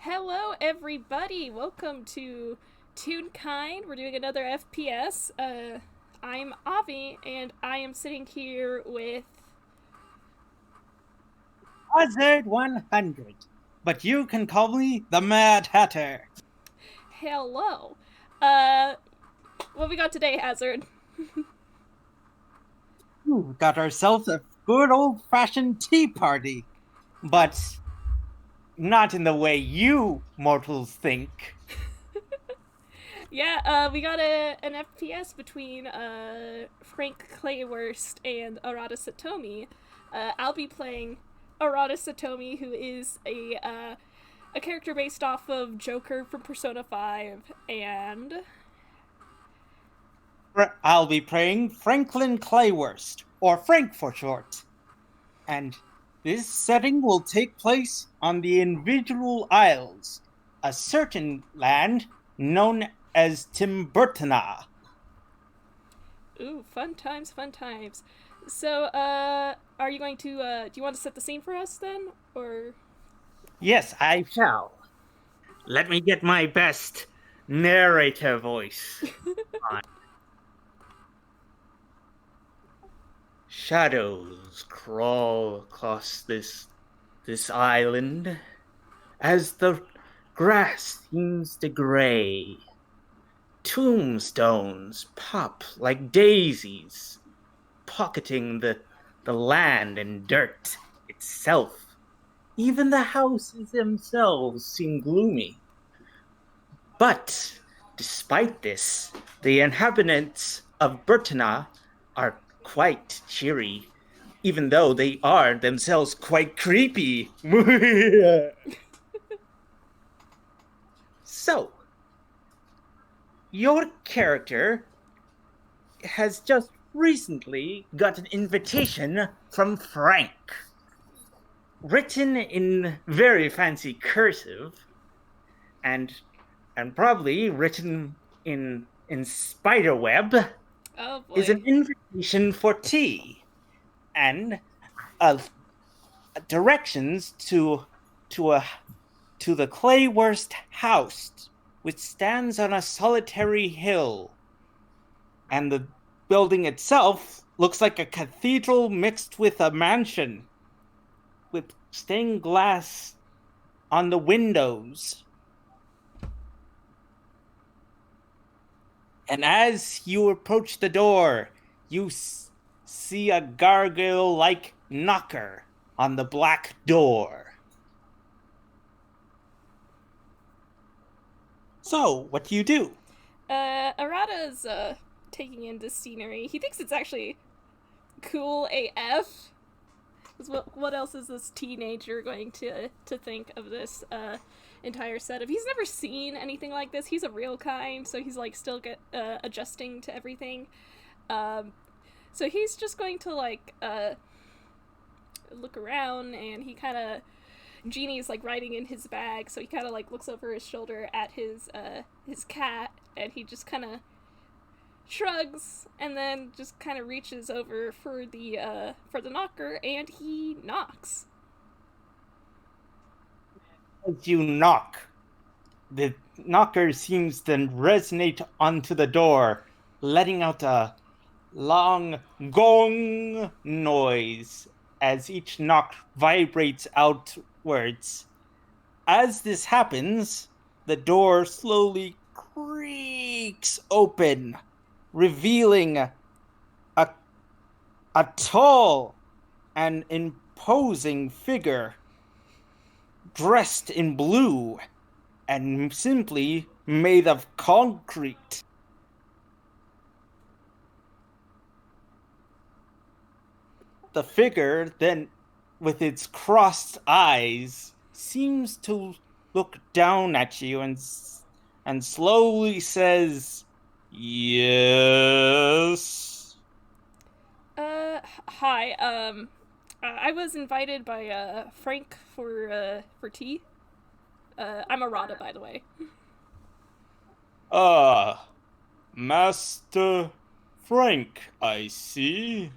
Hello, everybody. Welcome to Toonkind. We're doing another FPS. I'm Avi, and I am sitting here with. Hazard 100. But you can call me the Mad Hatter. Hello. Uh, what we got today, Hazard? Ooh, got ourselves a good old-fashioned tea party. But not in the way you mortals think. Yeah, we got an FPS between Frank Claywurst and Arata Satomi. I'll be playing Arata Satomi, who is a character based off of Joker from Persona 5, and I'll be playing Franklin Claywurst, or Frank for short. And this setting will take place on the Individual Isles, a certain land known as Timbertana. ooh, fun times, fun times. So, are you going to, do you want to set the scene for us then? Or. Yes, I shall. Let me get my best narrator voice on. Shadows crawl across this island as the grass seems to gray. Tombstones pop like daisies, pocketing the land and dirt itself. Even the houses themselves seem gloomy. But despite this, the inhabitants of Burtana are quite cheery, even though they are themselves quite creepy. So, your character has just recently got an invitation from Frank, written in very fancy cursive, and probably written in spiderweb, Oh is boy. an invitation for tea and uh, directions to the Claywurst house, which stands on a solitary hill, and the building itself looks like a cathedral mixed with a mansion, with stained glass on the windows. And as you approach the door, you see a gargoyle-like knocker on the black door. So, what do you do? Arata's, taking in this scenery. He thinks it's actually cool AF. 'Cause what else is this teenager going to think of this entire setup? He's never seen anything like this. He's a real kind, so he's like still adjusting to everything. Um, so he's just going to look around, and he kind of Genie's like riding in his bag, so he kind of like looks over his shoulder at his cat, and he just kind of shrugs and then just kind of reaches over for the knocker, and he knocks. As you knock, the knocker seems to resonate onto the door, letting out a long gong noise as each knock vibrates outwards. As this happens, the door slowly creaks open, revealing a tall and imposing figure dressed in blue and simply made of concrete. The figure then, with its crossed eyes, seems to look down at you and slowly says, "Yes." Hi. I was invited by Frank for tea. I'm a Rada, by the way. Ah, Master Frank, I see.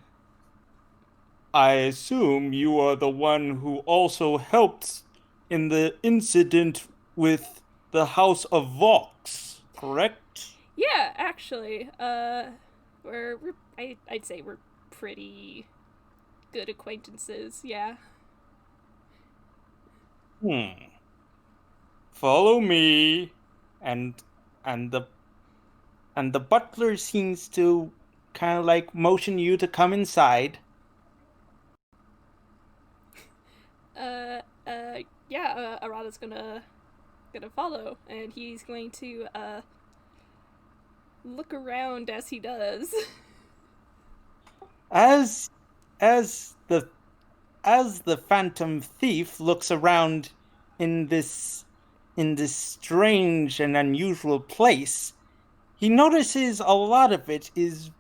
I assume you are the one who also helped in the incident with the House of Vox, correct? Yeah, actually, I'd say we're pretty good acquaintances. Yeah. Hmm. Follow me. And and the and the butler seems to kind of like motion you to come inside. Yeah. Arata's gonna follow, and he's going to look around as he does. As as the as the phantom thief looks around in this strange and unusual place, he notices a lot of it is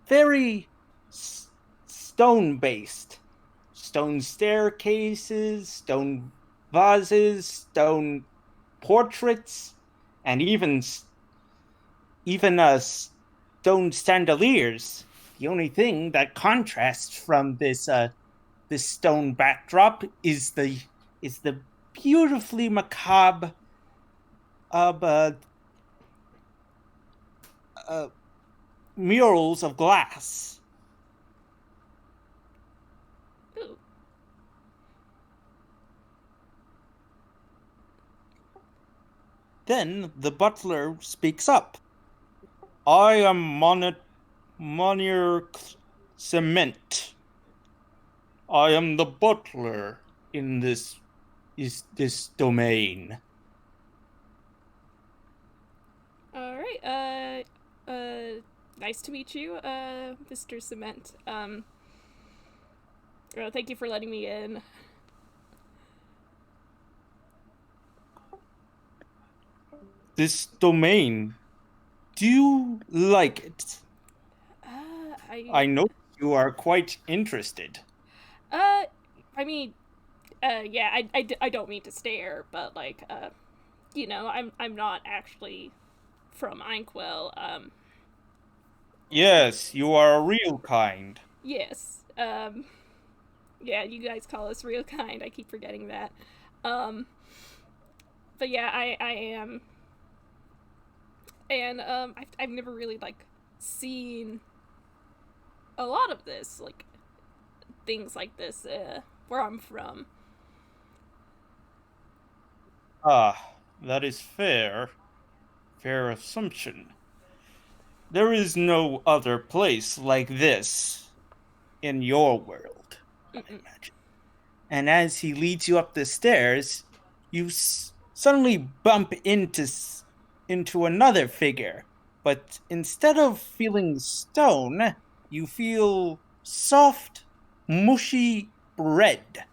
very stone based. Stone staircases, stone vases, stone portraits, and even stone chandeliers. The only thing that contrasts from this stone backdrop is the beautifully macabre of uh, murals of glass. Ooh. Then the butler speaks up. I am Monier Cement. I am the butler in this domain. All right. Nice to meet you, Mr. Cement. Thank you for letting me in. This domain. Do you like it? I I know you are quite interested. Uh, I mean, yeah, I don't mean to stare, but like, I'm not actually from Inkwell. Yes, you are a real kind. Yes. Yeah, you guys call us real kind. I keep forgetting that. Um, but yeah, I am, and I've never really like seen a lot of this, like things like this, where I'm from. Ah, that is fair. Fair assumption. There is no other place like this in your world, I Mm-mm. imagine. And as he leads you up the stairs, you suddenly bump into another figure. But instead of feeling stone, you feel soft, mushy bread.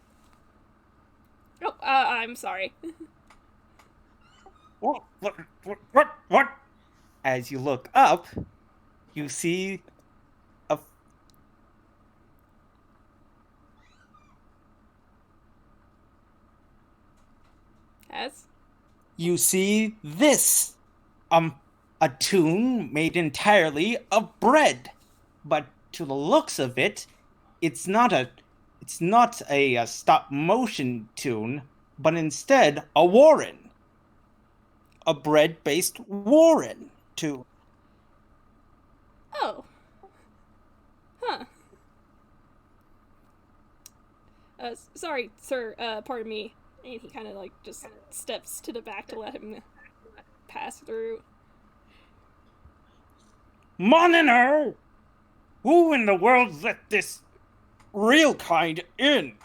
Oh, I'm sorry. What? As you look up, you see a As you see this um a tune made entirely of bread. But to the looks of it, it's not a stop motion tune, but instead a warren, a bread based warren tune. oh, huh. Sorry, sir. Pardon me. And he kind of like just steps to the back to let him pass through. Moniner, who in the world let this real kind in?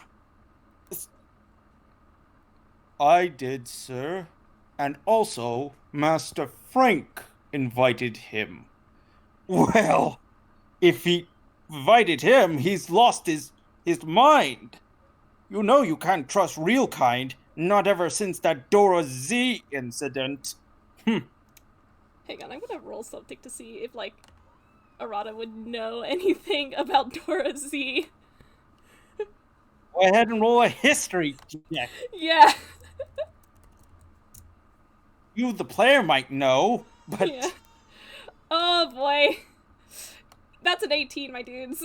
I did, sir. And also, Master Frank invited him. Well, if he invited him, he's lost his mind. You know you can't trust real kind, not ever since that Dora Z incident. Hang on, I'm gonna roll something to see if like Arata would know anything about Dora Z. Go ahead and roll a history check. Yeah, You, the player, might know, yeah. but Oh boy, that's an 18, my dudes.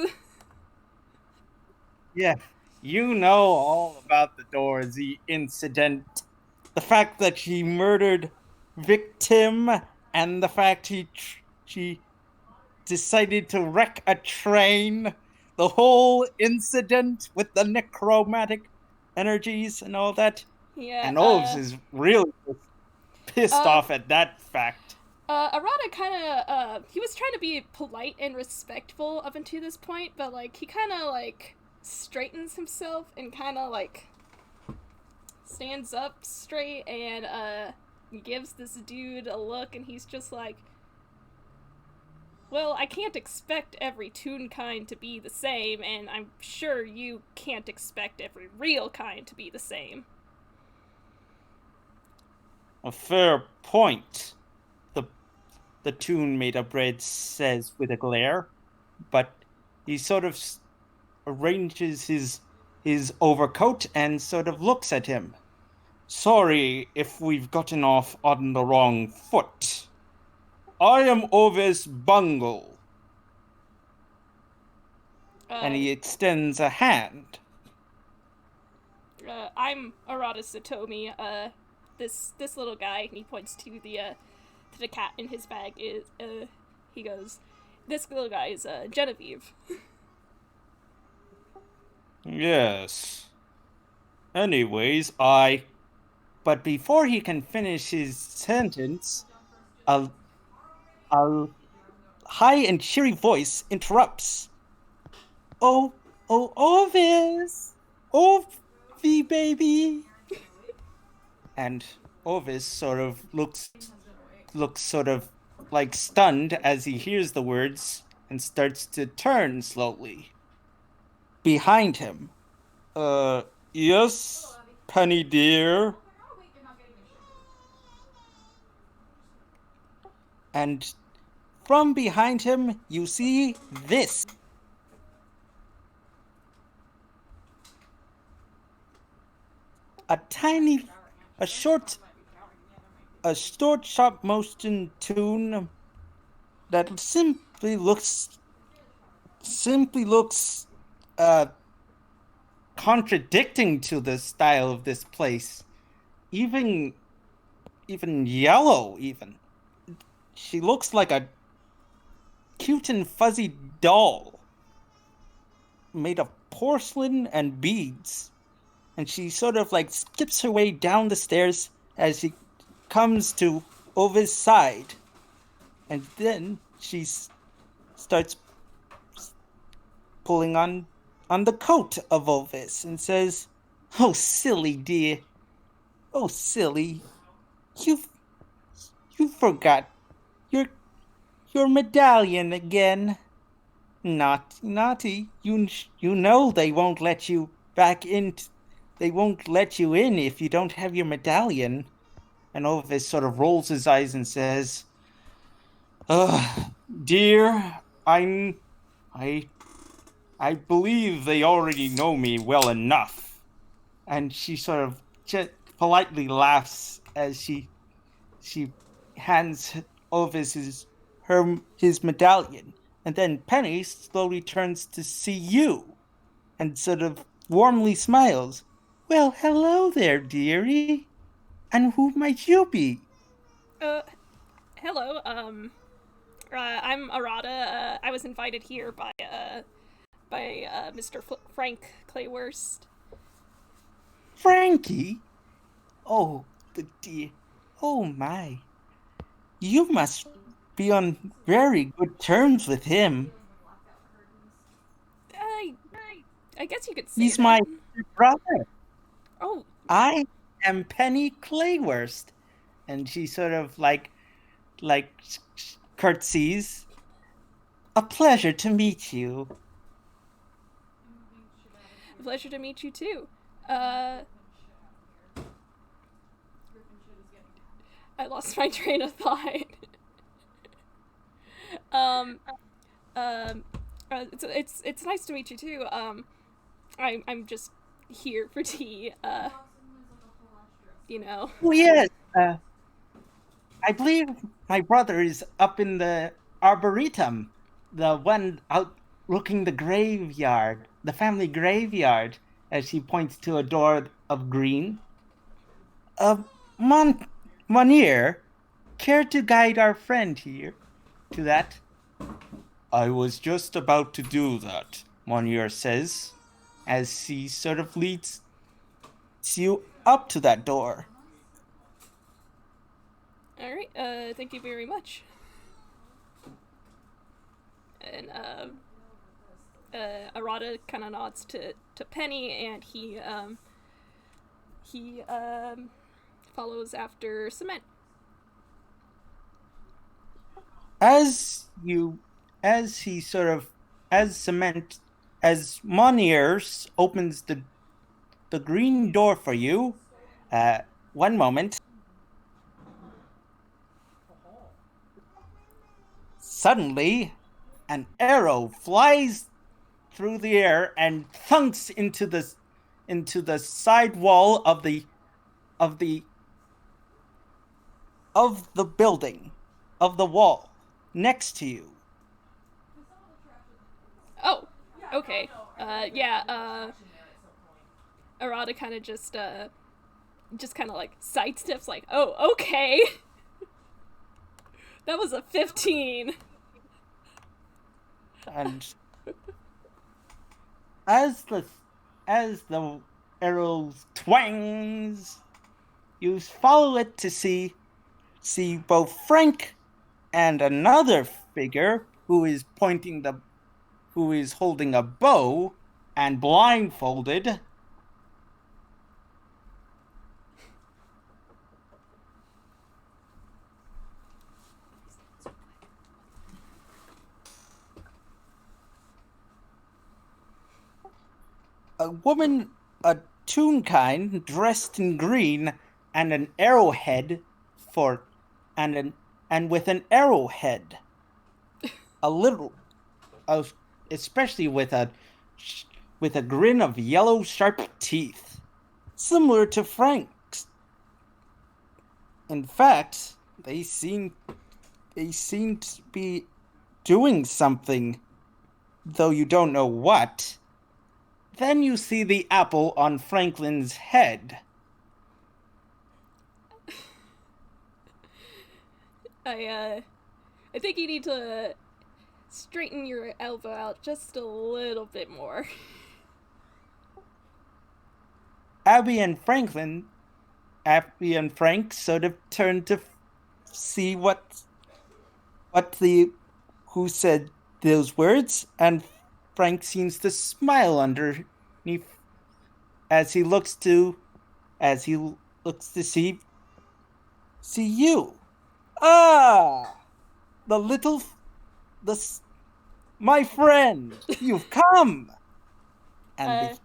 yeah, you know all about the Dora Z incident. the fact that she murdered victim, and the fact she decided to wreck a train, the whole incident with the necromantic energies and all that. Yeah, And Oves is really pissed off at that fact. Arata kind of, he was trying to be polite and respectful up until this point, but, like, he kind of, like, straightens himself and kind of, like, stands up straight and, gives this dude a look, and he's just like, well, I can't expect every Toonkind to be the same, and I'm sure you can't expect every real kind to be the same. A fair point, the Toon made of bread says with a glare, but he sort of arranges his overcoat and sort of looks at him. Sorry if we've gotten off on the wrong foot. I am Ovis Bungle. And he extends a hand. I'm Arata Satomi. This little guy, and he points to the cat in his bag, is, he goes, this little guy is, Genevieve. Yes. Anyways, But before he can finish his sentence, a high and cheery voice interrupts. Oh, Ovis! Ovi, baby! And Ovis sort of looks sort of like stunned as he hears the words and starts to turn slowly. Behind him. Yes, Penny dear? And from behind him, you see this. A short, sharp motion Toon that simply looks contradicting to the style of this place. Even yellow, even. She looks like a cute and fuzzy doll made of porcelain and beads. And she sort of like skips her way down the stairs as she comes to Ovis' side. And then she starts pulling on the coat of Ovis and says, "Oh, silly dear. Oh, silly. You forgot your medallion again. Naughty. You know they won't let you back in. They won't let you in if you don't have your medallion." And Ovis sort of rolls his eyes and says, dear, I believe they already know me well enough." And she sort of politely laughs as she hands Ovis his medallion. And then Penny slowly turns to see you and sort of warmly smiles. "Well, hello there, dearie. And who might you be?" Hello, I'm Arata. I was invited here by Mr. Frank Claywurst. Frankie? Oh, the dear. Oh, my. You must be on very good terms with him. I guess you could say He's that. my brother. Oh. I am Penny Claywurst. And she sort of like curtsies. "A pleasure to meet you." A pleasure to meet you too. I lost my train of thought. It's nice to meet you too. I'm just here for tea. You know. Oh, yes. I believe my brother is up in the arboretum, the one out looking the graveyard, the family graveyard, as she points to a door of green. Mon Monier, care to guide our friend here to that? I was just about to do that, Monier says, as he sort of leads you up to that door. Alright, thank you very much. And, Arata kind of nods to Penny, and he follows after Cement. As you, as he sort of, as Cement, as Moniers opens the green door for you, one moment. Suddenly, an arrow flies through the air and thunks into the side wall of the of the building, of the wall next to you. Oh, okay. Yeah, Arata kind of just kind of like sidesteps, like, oh, okay. That was a 15. And as the arrow twangs, you follow it to see both Frank and another figure who is holding a bow and blindfolded. A woman, a Toonkind, dressed in green, and an arrowhead for, and with an arrowhead, a little, of, especially with a grin of yellow sharp teeth, similar to Frank's. In fact, they seem to be doing something, though you don't know what. Then you see the apple on Franklin's head. I think you need to straighten your elbow out just a little bit more. Abby and Frank sort of turn to see what the who said those words, and Frank seems to smile underneath as he looks to as he looks to see you. Ah, the little the my friend, you've come. And Uh, the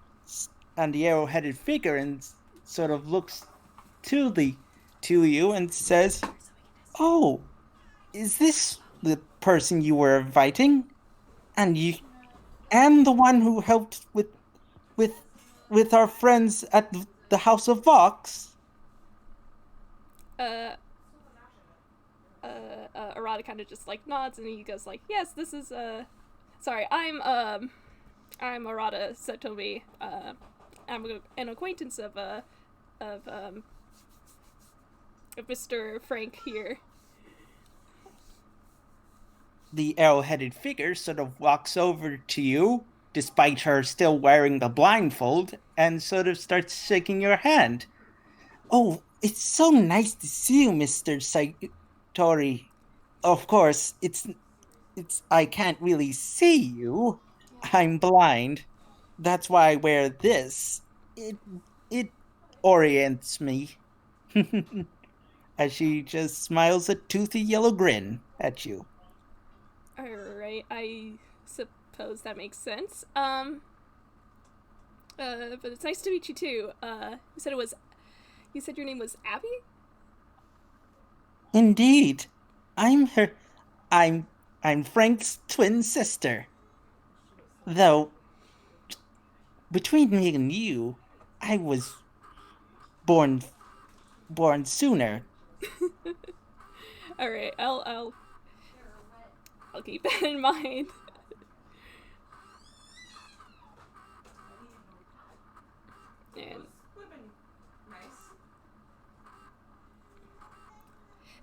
and the arrow-headed figure and sort of looks to you and says, "Oh, is this the person you were inviting? And you and the one who helped with with our friends at the House of Vox?" uh, Arata kind of just like nods, and he goes like, "Yes, this is sorry, I'm Arata Satomi. I'm an acquaintance of Mr. Frank here." The arrow-headed figure sort of walks over to you, despite her still wearing the blindfold, and sort of starts shaking your hand. "Oh, it's so nice to see you, Mr. Satori. Of course, it's I can't really see you. I'm blind. That's why I wear this. It orients me." As she just smiles a toothy yellow grin at you. Alright, I suppose that makes sense. But it's nice to meet you too. You said your name was Abby? Indeed. I'm her I'm I'm Frank's twin sister. Though between me and you, I was born born sooner. Alright, I'll keep that in mind. And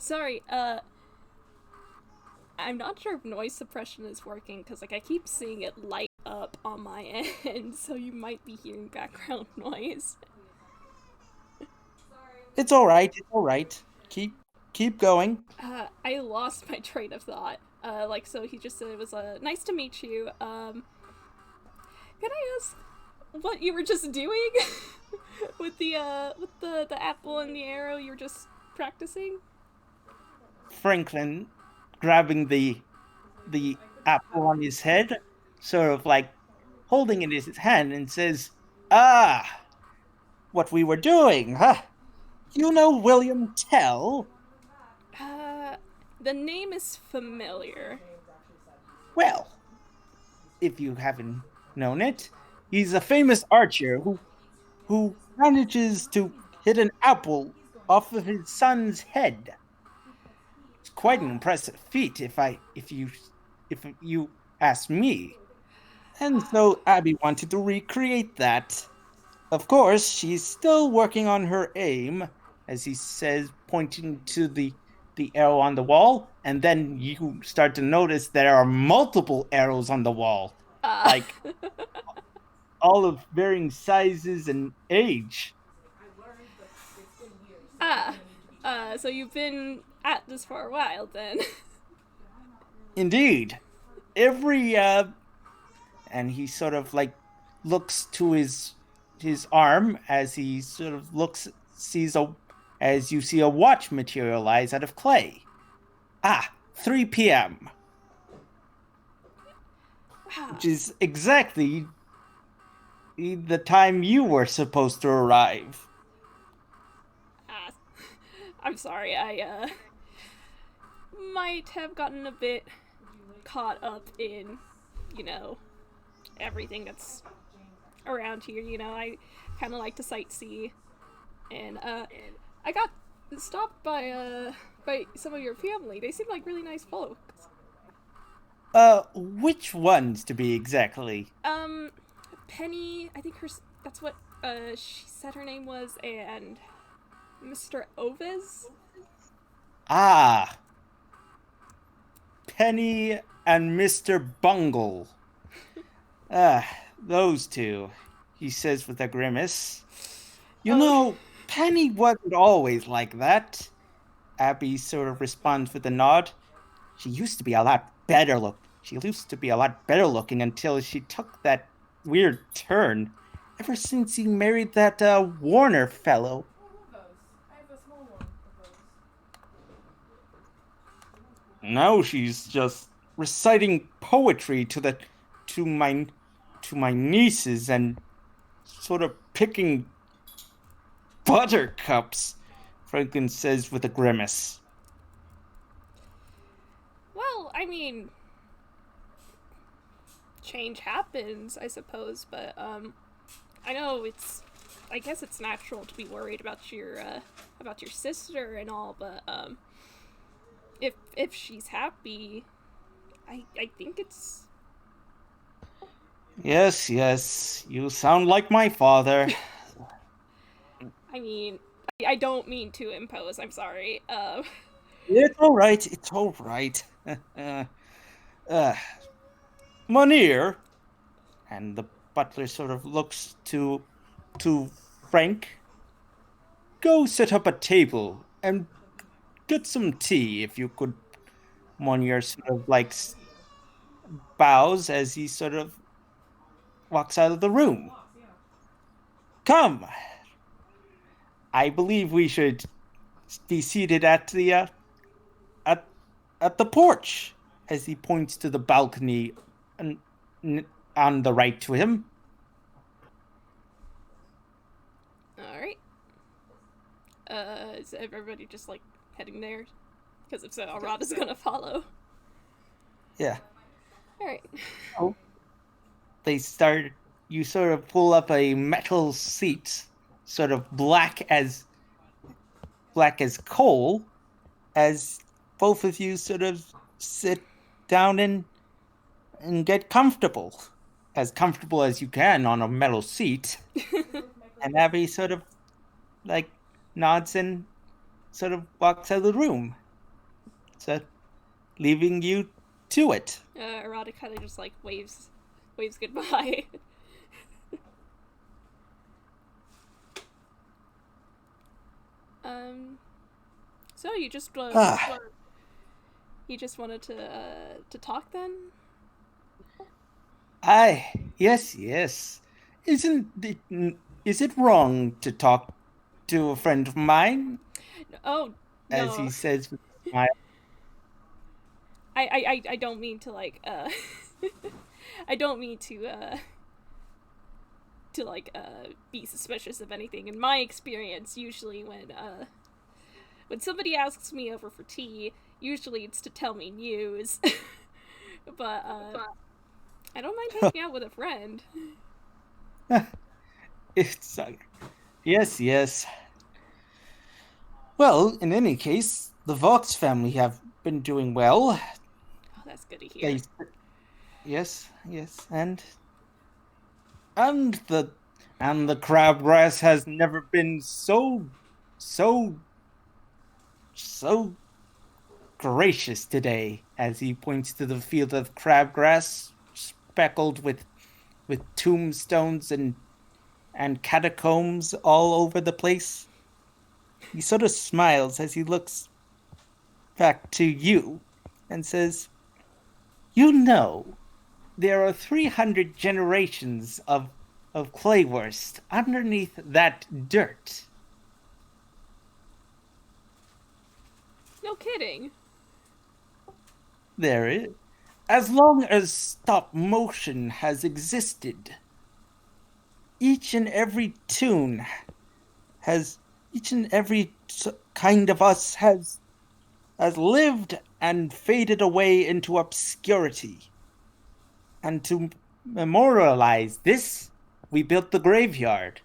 Sorry, I'm not sure if noise suppression is working, because, like, I keep seeing it light up on my end, so you might be hearing background noise. It's all right. It's all right. Keep going. I lost my train of thought. So he just said it was, nice to meet you. Can I ask what you were just doing? with the apple and the arrow you were just practicing? Franklin grabbing the apple on his head, sort of like holding it in his hand, and says, "Ah, what we were doing, huh? You know William Tell? The name is familiar. Well, if you haven't known it, he's a famous archer who manages to hit an apple off of his son's head. It's quite an impressive feat, if you ask me. And so Abby wanted to recreate that. Of course, she's still working on her aim, as he says, pointing to the arrow on the wall, and then you start to notice there are multiple arrows on the wall. Like all of varying sizes and age. So you've been at this for a while then. Indeed. Every and he sort of like looks to his arm as he sort of as you see a watch materialize out of clay. 3 p.m. Wow. Which is exactly the time you were supposed to arrive. I'm sorry, I might have gotten a bit caught up in, everything that's around here. I kind of like to sightsee, and I got stopped by some of your family. They seem like really nice folks. Which ones to be exactly? Penny, I think that's what she said her name was, and Mr. Ovis. Penny and Mr. Bungle. Those two, he says with a grimace. You know, Penny wasn't always like that. Abby sort of responds with a nod. She used to be a lot better looking until she took that weird turn. Ever since he married that Warner fellow. Now she's just reciting poetry to my nieces and sort of picking buttercups, Franklin says with a grimace. Well, I mean, change happens, I suppose, but I know I guess it's natural to be worried about your sister and all, but if she's happy, I think it's... Yes, you sound like my father. I mean, I don't mean to impose, I'm sorry. It's all right. Munir, and the butler sort of looks to Frank. Go set up a table and get some tea, if you could. Munir sort of like bows as he sort of walks out of the room. Come. I believe we should be seated at the at the porch, as he points to the balcony on the right to him. All right. Is everybody just like heading there? Because if so, Arata's gonna follow. Yeah. All right. Oh. You sort of pull up a metal seat, sort of black as coal, as both of you sort of sit down and get comfortable as you can on a metal seat. And Abby sort of like nods and sort of walks out of the room. So, leaving you to it. Arata kind of just like waves goodbye. So you just you just wanted to talk then? Yes. Isn't it, is it wrong to talk to a friend of mine? Oh As no, he says with a smile. I don't mean to like I don't mean to like be suspicious of anything. In my experience, usually when somebody asks me over for tea, usually it's to tell me news. But I don't mind hanging out with a friend. It's yes. Well, in any case, the Vox family have been doing well. Oh, that's good to hear. They, yes, and the and the crabgrass has never been so so gracious today. As he points to the field of crabgrass speckled with tombstones and catacombs all over the place. He sort of smiles as he looks back to you and says, "You know, there are 300 generations of Claywurst underneath that dirt." No kidding. There is. As long as stop motion has existed, each and every tune has each and every kind of us has lived and faded away into obscurity. And to memorialize this, we built the graveyard.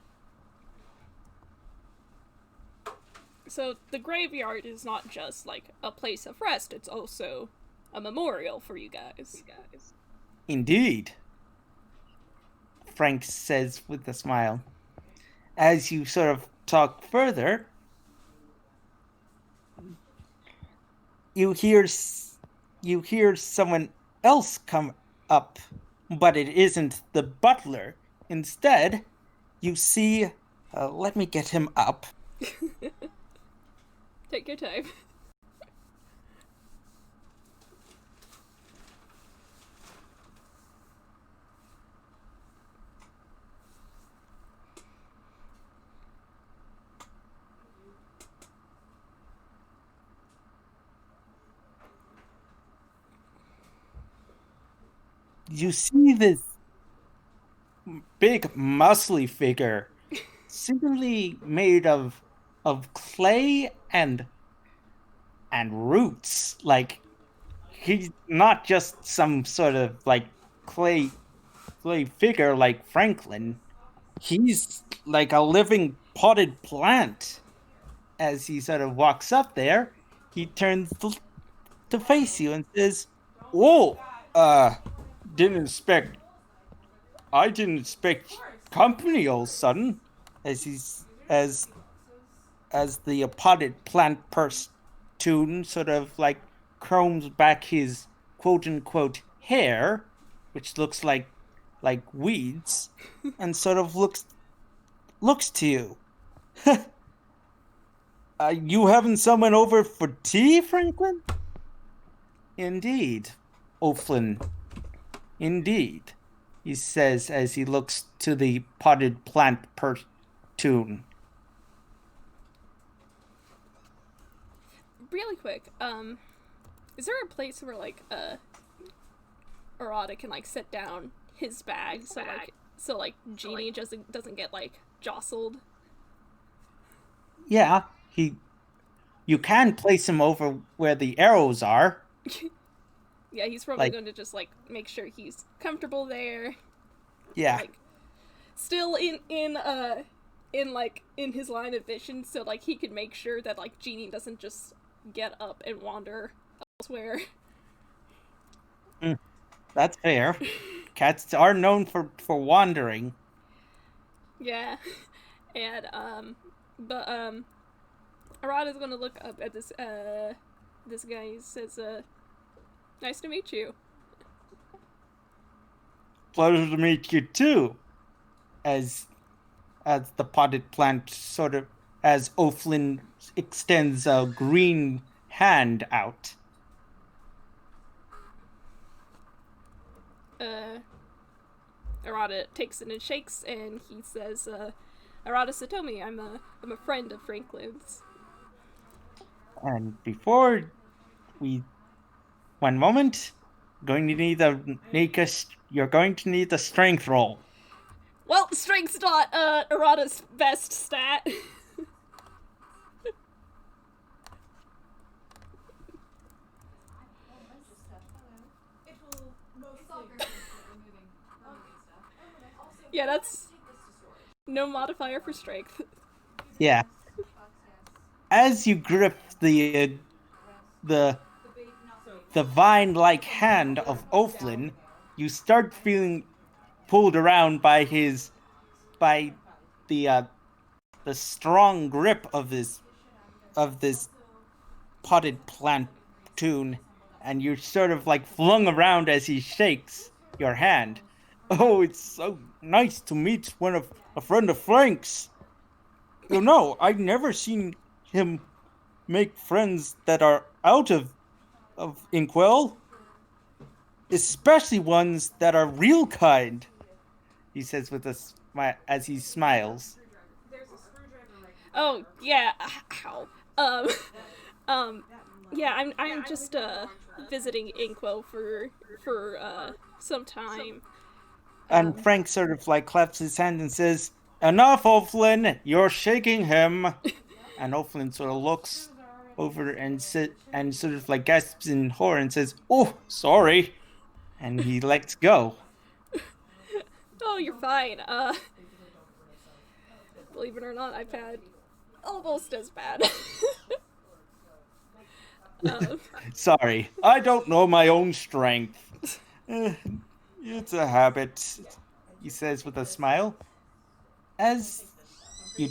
So the graveyard is not just like a place of rest, it's also a memorial for you guys. Indeed, Frank says with a smile. As you sort of talk further, you hear someone else come up, but it isn't the butler. Instead, you see, let me get him up. Take your time. You see this big muscly figure, seemingly made of clay and roots. Like he's not just some sort of like clay figure like Franklin. He's like a living potted plant. As he sort of walks up there, he turns to face you and says, "Whoa, didn't expect I didn't expect company all sudden." As he's as the potted plant tune sort of like combs back his quote unquote hair, which looks like weeds, and sort of looks to you. You having someone over for tea, Franklin? Indeed, O'Flynn. Indeed, he says as he looks to the potted plant tune. Really quick, is there a place where like Arata can like set down his bag so like Genie doesn't get like jostled? Yeah, you can place him over where the arrows are. Yeah, he's probably going to just like make sure he's comfortable there. Yeah. Like still in like in his line of vision, so like he could make sure that like Genie doesn't just get up and wander elsewhere. That's fair. Cats are known for wandering. Yeah. And Arata's gonna look up at this this guy says, nice to meet you. Pleasure to meet you too. As the potted plant sort of, as O'Flynn extends a green hand out. Arata takes it and shakes, and he says, Arata Satomi, I'm a friend of Franklin's. And before we, one moment, going to need you're going to need a strength roll. Well, strength's not Arata's best stat. Yeah, that's no modifier for strength. Yeah. As you grip the vine-like hand of O'Flynn, you start feeling pulled around by the strong grip of this potted plant Toon, and you're sort of like flung around as he shakes your hand. Oh, it's so nice to meet a friend of Frank's. You know, I've never seen him make friends that are out of Inkwell, especially ones that are real kind. He says with as he smiles. Oh yeah, ow. Yeah, I'm just visiting Inkwell for some time. And Frank sort of like claps his hand and says, "Enough, O'Flynn! You're shaking him." And O'Flynn sort of looks over and sort of like gasps in horror and says, "Oh, sorry," and he lets go. Oh, you're fine. Believe it or not, I've had almost as bad. Sorry, I don't know my own strength. It's a habit, he says with a smile. As he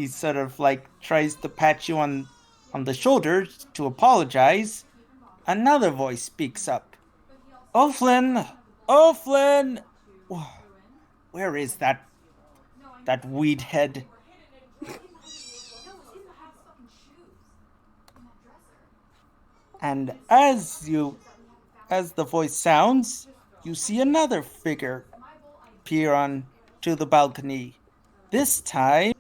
sort of like tries to pat you on the shoulder to apologize, another voice speaks up. O'Flynn! O'Flynn! Where is that weed head? And as the voice sounds, you see another figure peer on to the balcony. This time,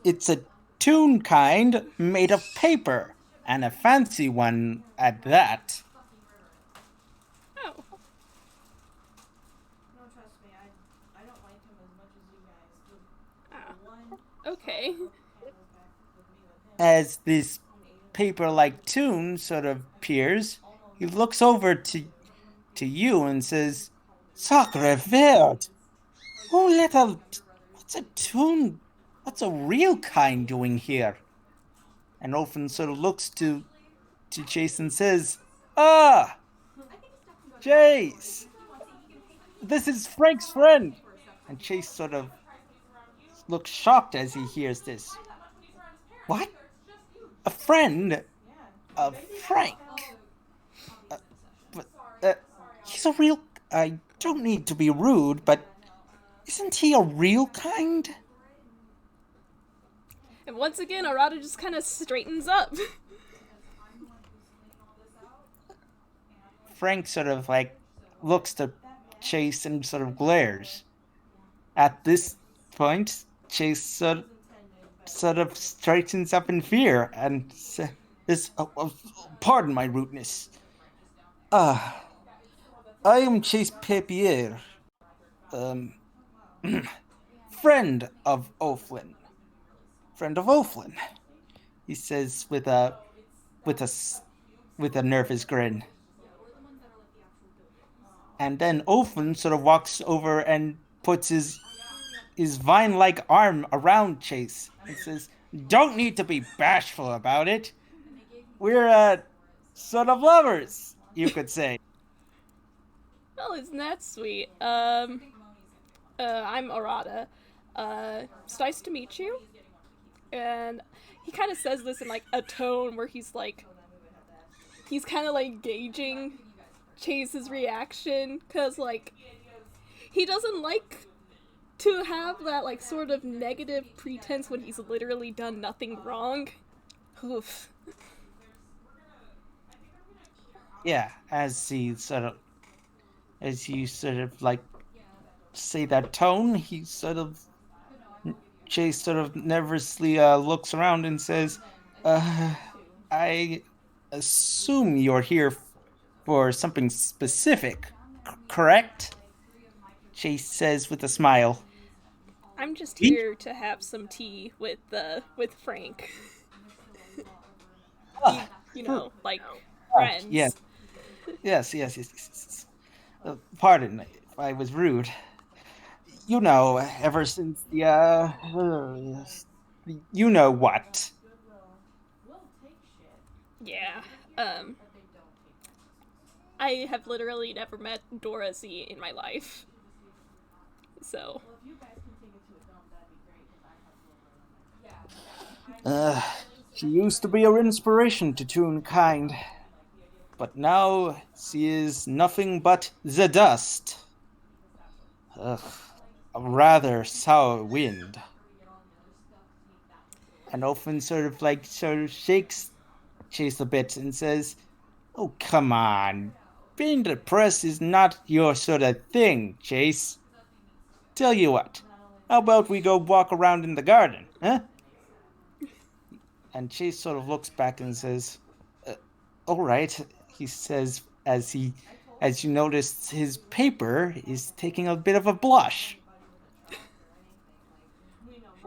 it's a Toonkind made of paper, and a fancy one at that. Oh. Okay. As this paper-like Toon sort of appears, he looks over to you and says, "Sacre verde! What's a Toon? What's a real kind doing here?" And O'Flynn sort of looks to Chase and says, "Ah, Chase, this is Frank's friend." And Chase sort of looks shocked as he hears this. What? A friend of Frank? But he's a real... I don't need to be rude, but isn't he a real kind? And once again, Arata just kind of straightens up. Frank sort of like looks to Chase and sort of glares. At this point, Chase sort of straightens up in fear and says, "Pardon my rudeness. I am Chase Papier, friend of O'Flynn. Friend of O'Flynn," he says with a nervous grin. And then O'Flynn sort of walks over and puts his vine-like arm around Chase and says, "Don't need to be bashful about it. We're sort of lovers, you could say." Well, isn't that sweet? I'm Arata. It's nice to meet you. And he kind of says this in like a tone where he's kind of like gauging Chase's reaction, cause like he doesn't like to have that like sort of negative pretense when he's literally done nothing wrong. Oof. Yeah, as you sort of like say that tone, Chase sort of nervously looks around and says, I assume you're here for something specific, correct? Chase says with a smile. I'm just "Me? here to have some tea with Frank. Ah, You know, like yes, friends. yes. Pardon if I was rude. You know, ever since you know what. Yeah. Um, I have literally never met Dora Z in my life. So, Uh, she used to be our inspiration to Toonkind, but now she is nothing but the dust. Ugh, a rather sour wind. And often sort of shakes Chase a bit and says, "Oh, come on. Being depressed is not your sort of thing, Chase. Tell you what, how about we go walk around in the garden, huh?" And Chase sort of looks back and says, "All right," he says as you notice his paper is taking a bit of a blush.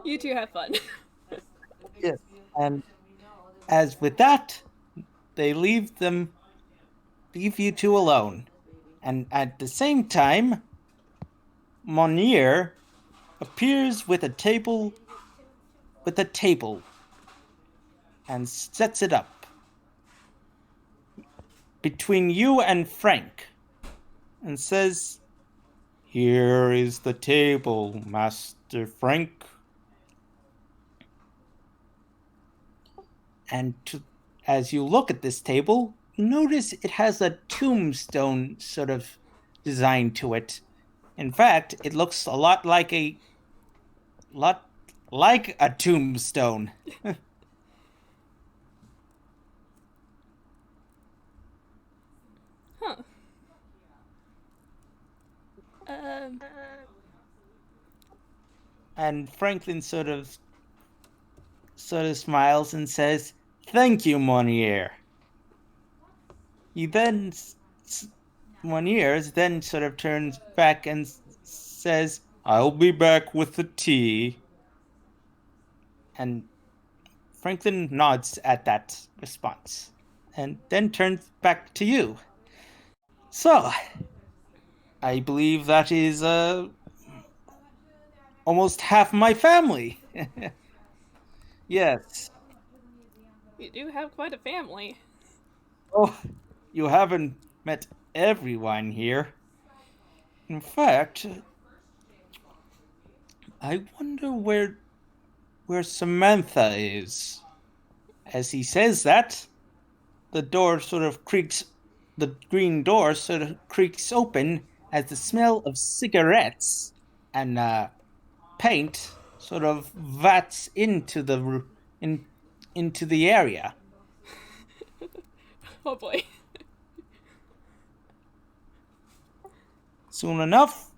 you two have fun. Yes. And as with that, they leave you two alone. And at the same time, Monier appears with a table and sets it up between you and Frank and says, "Here is the table, Master Frank." And as you look at this table, you notice it has a tombstone sort of design to it. In fact, it looks a lot like a tombstone. Huh. Um, And Franklin sort of smiles and says, "Thank you, Monier." He then Monier then sort of turns back and says, "I'll be back with the tea." And Franklin nods at that response and then turns back to you. "So, I believe that is almost half my family." Yes. you do have quite a family. Oh, you haven't met everyone here. In fact, I wonder where Samantha is. As he says that, the door sort of creaks, the green door sort of creaks open as the smell of cigarettes and paint sort of vats in, into the area. Oh boy. Soon enough,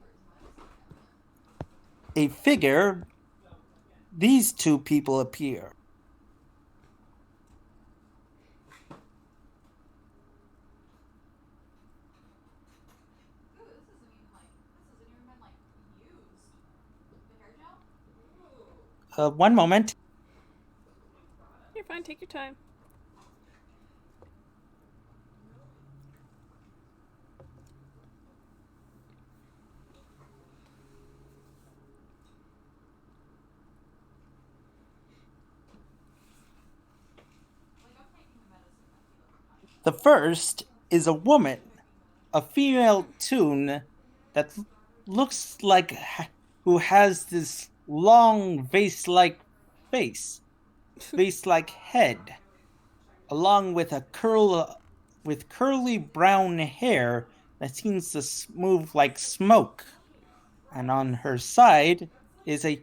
a figure, these two people appear. One moment. You're fine, take your time. The first is a woman a female toon that looks like who has this long vase-like vase-like head, along with with curly brown hair that seems to move like smoke. And on her side is a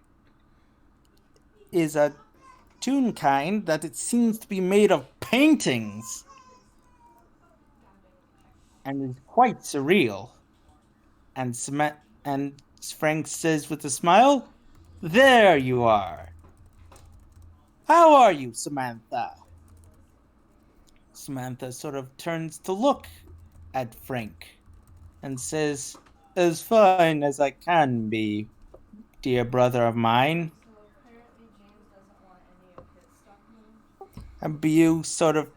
Toonkind that it seems to be made of paintings and is quite surreal. And Frank says with a smile, "There you are. How are you, Samantha?" Samantha sort of turns to look at Frank and says, "As fine as I can be, dear brother of mine." And Bu sort of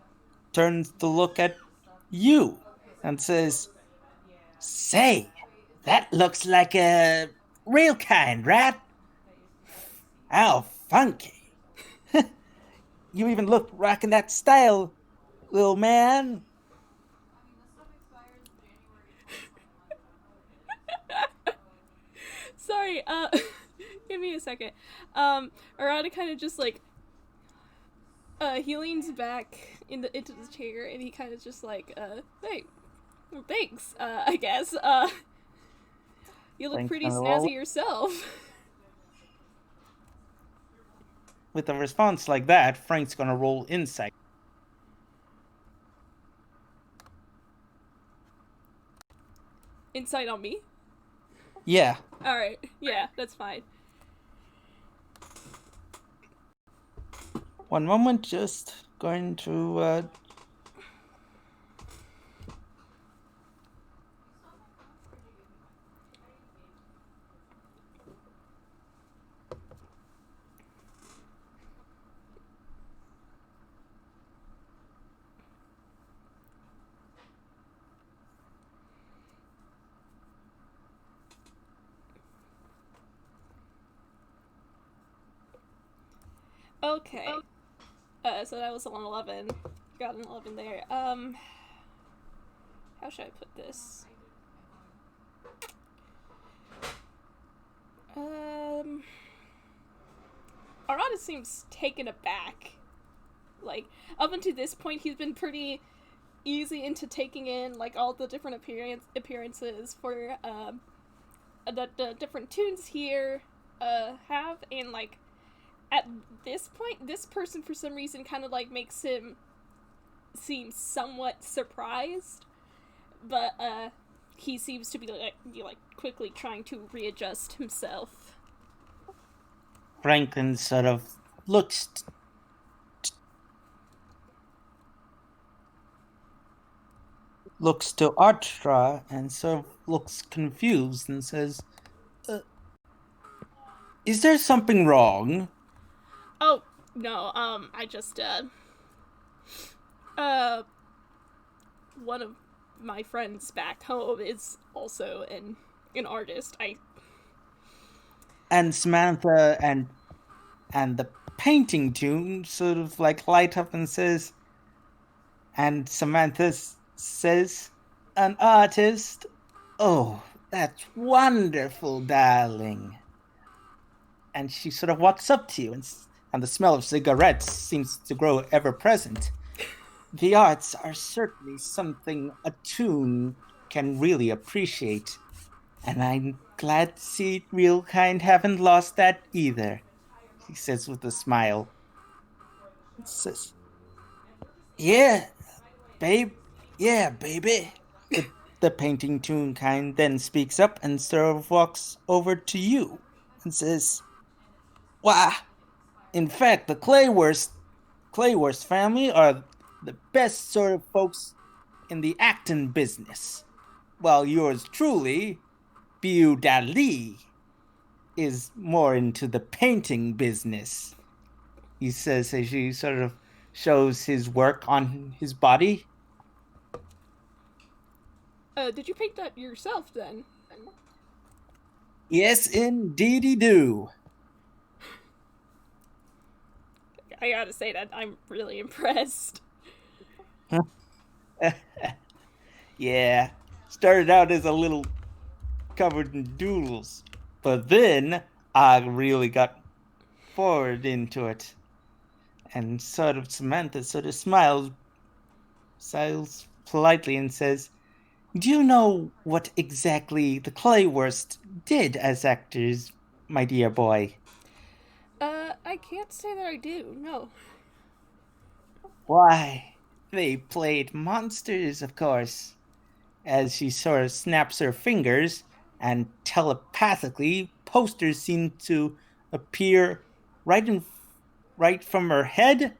turns to look at you and says, "Say, that looks like a real kind, right? How funky. You even look rocking that style, little man." Sorry, give me a second. Arata kind of just like, he leans back into the chair and he kind of just like, hey, thanks, I guess. You look pretty snazzy yourself. With a response like that, Frank's gonna roll insight. Insight on me? Yeah. Alright, yeah, that's fine. One moment, just going to Okay. So that was an 11. Got an 11 there. How should I put this? Arata seems taken aback. Like, up until this point, he's been pretty easy into taking in, like, all the different appearances for, the different toons here, have, and, like, at this point, this person, for some reason, kind of, like, makes him seem somewhat surprised, but, he seems to be, like quickly trying to readjust himself. Franklin sort of looks to Artra and sort of looks confused and says, "Is there something wrong?" Oh, no, I just, one of my friends back home is also an artist. And Samantha and the painting toon sort of like light up and says, and Samantha says, "An artist? Oh, that's wonderful, darling." And she sort of walks up to you, and the smell of cigarettes seems to grow ever present. "The arts are certainly something a toon can really appreciate, and I'm glad to see real kind haven't lost that either," he says with a smile. He says, "Yeah, babe. Yeah, baby." The painting Toonkind then speaks up and sort of walks over to you and says, "Why, in fact, the Claywurst family are the best sort of folks in the acting business, while yours truly, Bu Dali, is more into the painting business," he says as he sort of shows his work on his body. Did you paint that yourself then? "Yes, indeedy do." I gotta say that I'm really impressed. Yeah. Started out as a little covered in doodles, but then I really got forward into it. And Samantha sort of smiles politely and says, "Do you know what exactly the Claywurst did as actors, my dear boy?" I can't say that I do, no. "Why, they played monsters, of course." As she sort of snaps her fingers, and telepathically, posters seem to appear right in right from her head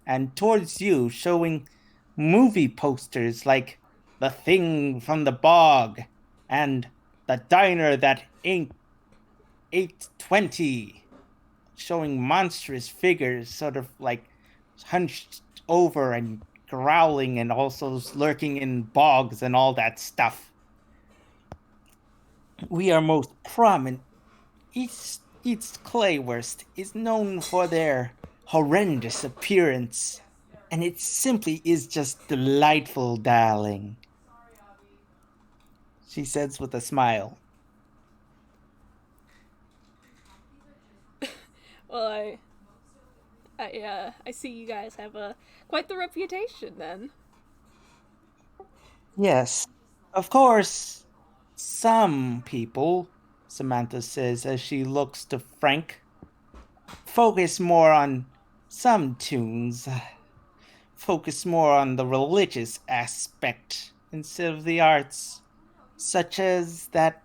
and towards you, showing movie posters like The Thing from the Bog and The Diner That Ain't 820, showing monstrous figures sort of like hunched over and growling and also lurking in bogs and all that stuff. We are most prominent. Each Claywurst is known for their horrendous appearance, and it simply is just delightful, darling, she says with a smile. Well, I see you guys have quite the reputation then. Yes, of course, some people, Samantha says as she looks to Frank, focus more on some tunes, focus more on the religious aspect instead of the arts, such as that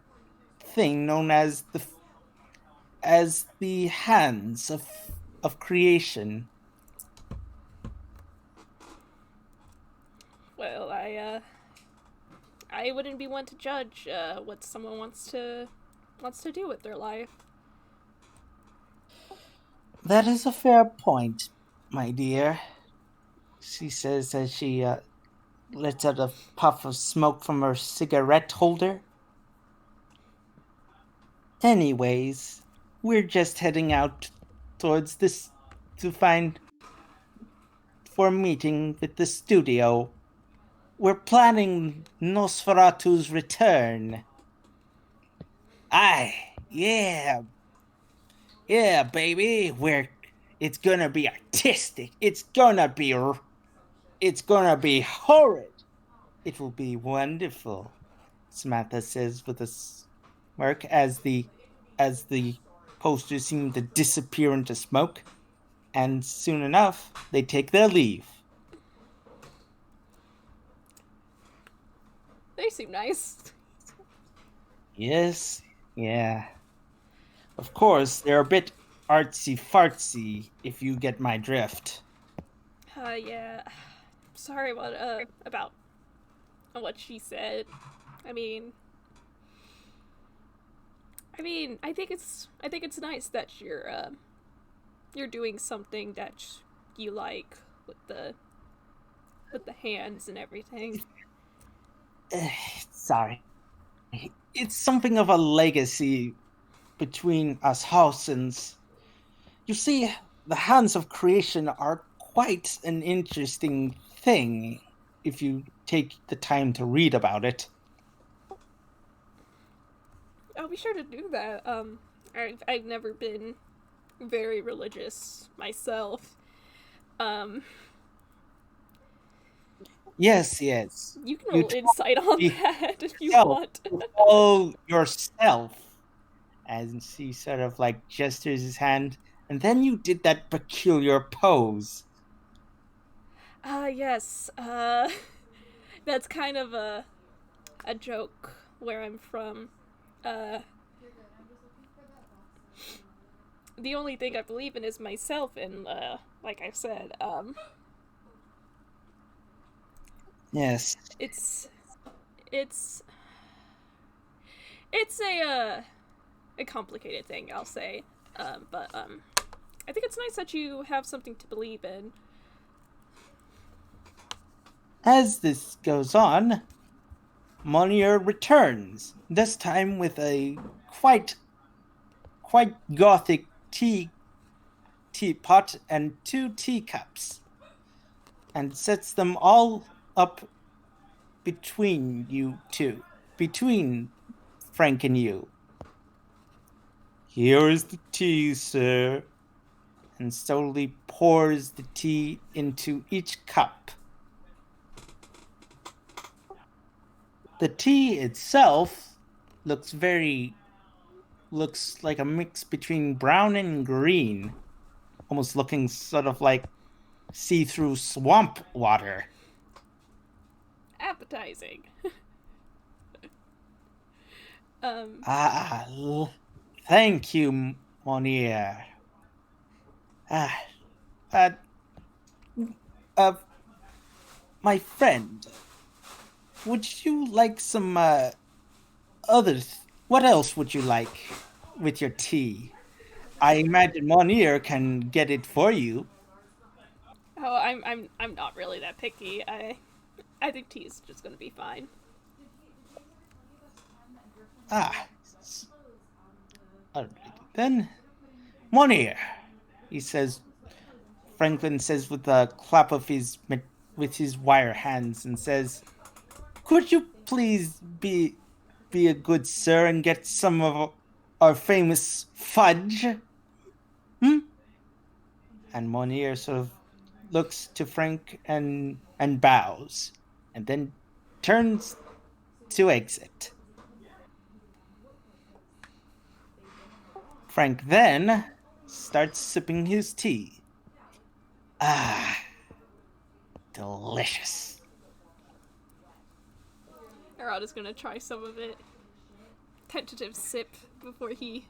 thing known as the hands of creation. Well, I wouldn't be one to judge what someone wants to do with their life. That is a fair point, my dear, she says as she lets out a puff of smoke from her cigarette holder. Anyways, we're just heading out towards this to find for a meeting with the studio. We're planning Nosferatu's return. Aye, yeah, yeah, baby. It's gonna be artistic. It's gonna be horrid. It will be wonderful, Samantha says with a smirk as the posters seem to disappear into smoke, and soon enough they take their leave. They seem nice. Yes, yeah. Of course, they're a bit artsy fartsy, if you get my drift. Yeah. Sorry about what she said. I mean, I think it's nice that you're doing something that you like with the hands and everything. Sorry. It's something of a legacy between us Hausens. You see, the hands of creation are quite an interesting thing if you take the time to read about it. I'll be sure to do that. I've never been very religious myself. Um, Yes, yes. you can You roll told insight on me that if you yourself want. to follow yourself. And he sort of like gestures his hand, and then you did that peculiar pose. Yes. That's kind of a joke where I'm from. Uh, the only thing I believe in is myself, and like I said, Yes. it's it's it's a complicated thing, I'll say. But I think it's nice that you have something to believe in. As this goes on, Monier returns, this time with a quite gothic teapot and two teacups, and sets them all up between you two, between Frank and you. Here is the tea, sir, and slowly pours the tea into each cup. The tea itself looks like a mix between brown and green, almost looking sort of like see-through swamp water. Appetizing. Thank you, Monier. Uh, my friend, would you like some, what else would you like with your tea? I imagine Monier can get it for you. Oh, I'm not really that picky. I think tea's just gonna be fine. Ah, alright then. Monier, he says. Franklin says with a clap of his wire hands and says, "Could you please be a good sir and get some of our famous fudge?" And Monier sort of looks to Frank and bows, and then turns to exit. Frank then starts sipping his tea. Ah, delicious. Arata's gonna try some of it. Tentative sip before he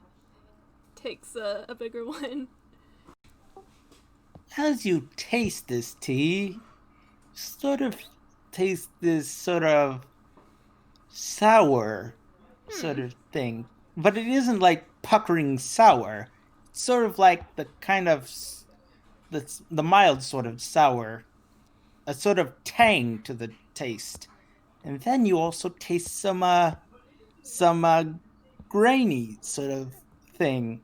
takes a bigger one. As you taste this tea, sort of taste this sort of sour sort of thing. But it isn't like puckering sour. It's sort of like the kind of the mild sort of sour, a sort of tang to the taste. And then you also taste some grainy sort of thing.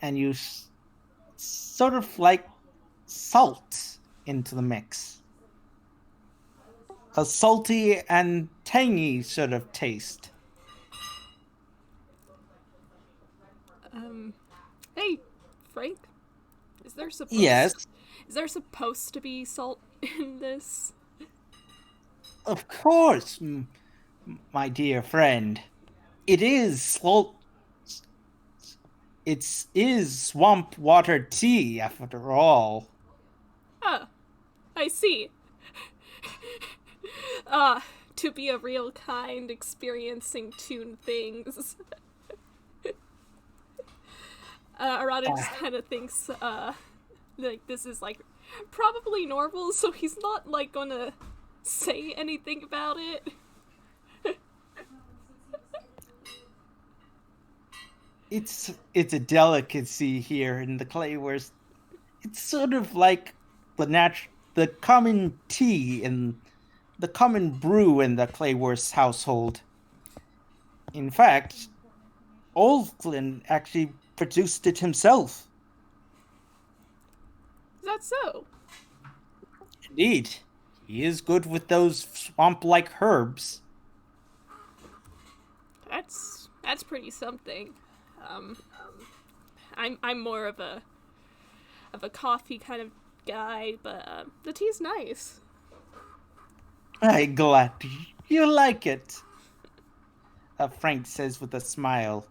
And you sort of like salt into the mix. A salty and tangy sort of taste. Hey, Frank, is there supposed to be salt in this? Of course, my dear friend. It is salt. It is swamp water tea, after all. Ah, I see. To be a real kind, experiencing Toon things. Arata just kind of thinks, like, this is, like, probably normal, so he's not, like, gonna say anything about it. It's a delicacy here in the Claywurst. It's sort of like the common tea and the common brew in the Claywurst household. In fact, Olflin actually produced it himself. Is that so? Indeed. He is good with those swamp-like herbs. That's pretty something. I'm more of a coffee kind of guy, but the tea's nice. I'm glad you like it, Frank says with a smile.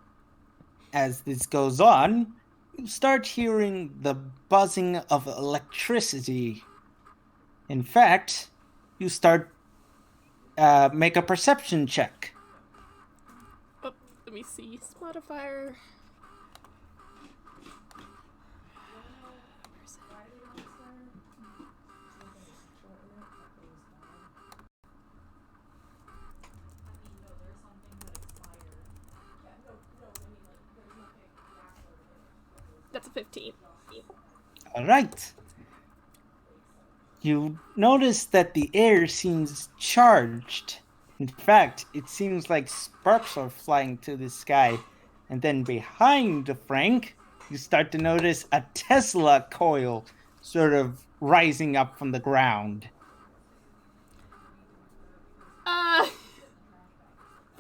As this goes on, you start hearing the buzzing of electricity. In fact, you start make a perception check. Oh, let me see. Spotify. That's a 15. All right. You notice that the air seems charged. In fact, it seems like sparks are flying to the sky. And then behind Frank, you start to notice a Tesla coil sort of rising up from the ground.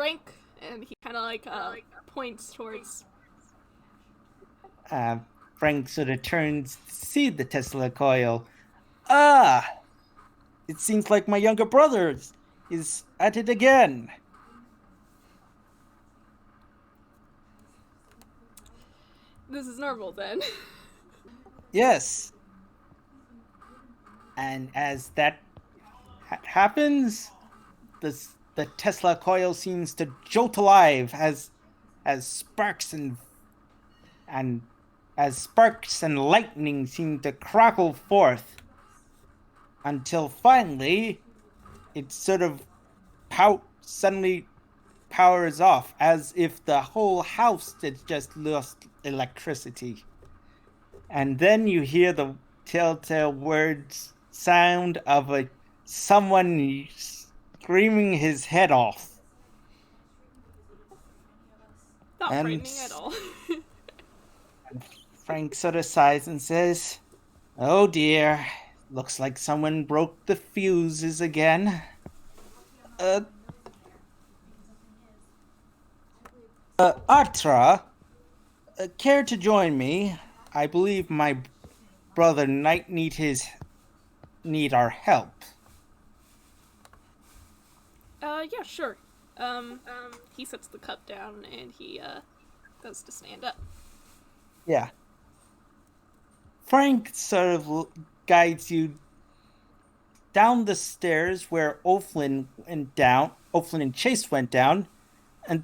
Frank, and he kind of like points towards. Frank sort of turns to see the Tesla coil. Ah, it seems like my younger brother is at it again. This is normal then. Yes. And as that happens, the Tesla coil seems to jolt alive as sparks and as sparks and lightning seem to crackle forth until finally it sort of suddenly powers off as if the whole house had just lost electricity. And then you hear the telltale words sound of someone screaming his head off. Not And frightening at all. Frank sort of sighs and says, "Oh dear, looks like someone broke the fuses again. Atra, care to join me? I believe my brother might need our help." Yeah, sure. He sets the cup down and he goes to stand up. Yeah. Frank sort of guides you down the stairs where O'Flynn and Chase went down, and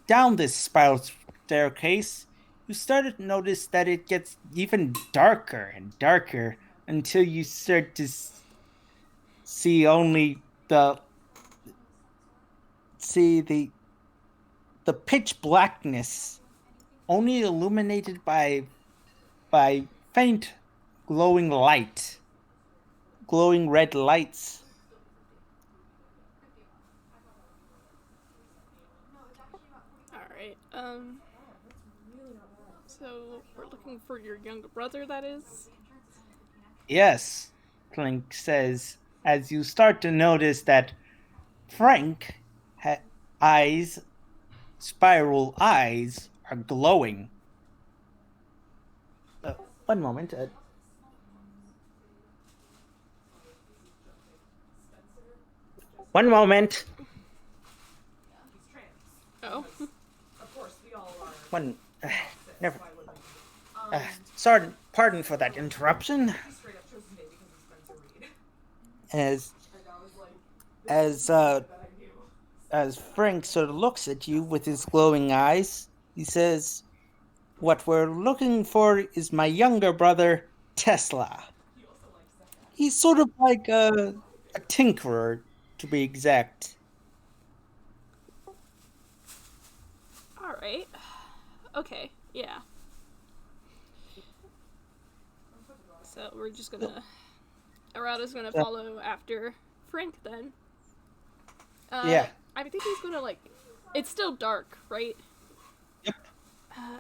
down this spiral staircase, you started to notice that it gets even darker and darker until you start to see only the pitch blackness, only illuminated by faint glowing red lights. Alright, so we're looking for your younger brother, that is? Yes, Clink says, as you start to notice that Frank spiral eyes are glowing. One moment. One moment. Oh. One. Never. Sorry, pardon for that interruption. As Frank sort of looks at you with his glowing eyes, he says, "What we're looking for is my younger brother, Tesla. He's sort of like a tinkerer, to be exact." Alright. Okay, yeah. So we're just gonna... Arata's gonna follow after Frank then. Yeah. I think he's gonna like... It's still dark, right? Yep.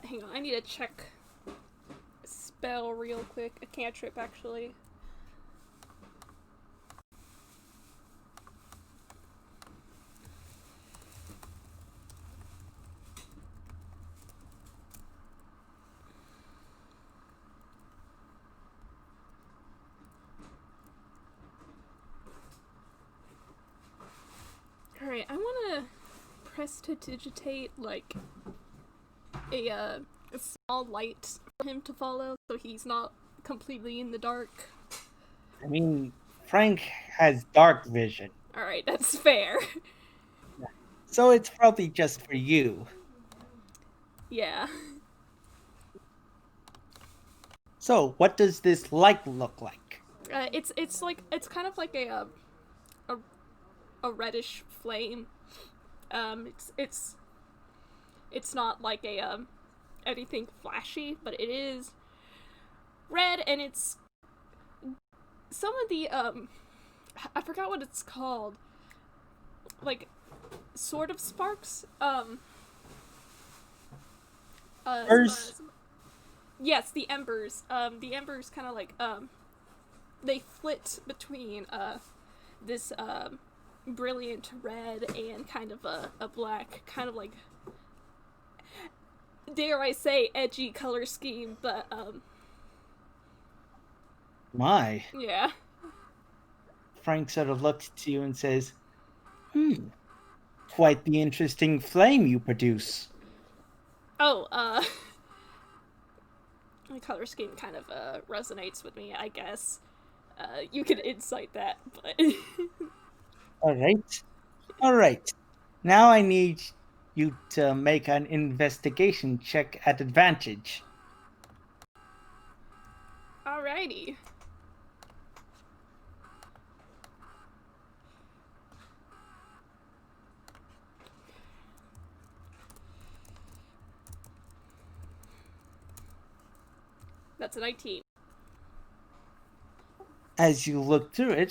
Hang on, I need to check spell real quick. A cantrip, actually. Alright, I wanna prestidigitate, like, a small light for him to follow so he's not completely in the dark. I mean, Frank has dark vision, Alright, that's fair. so it's probably just for you. Yeah. So, what does this light look like? It's like, it's kind of like a reddish flame. It's not like a anything flashy, but it is red, and it's some of the I forgot what it's called. Like, sort of sparks. Embers? Yes, the embers. The embers kind of like they flit between this brilliant red and kind of a black, kind of like, dare I say, edgy color scheme, but My. yeah. Frank sort of looks to you and says, quite the interesting flame you produce. Oh, the color scheme kind of resonates with me, I guess. You can insight that, but All right. Now I need you to make an investigation check at advantage. alrighty. That's a 19. As you look through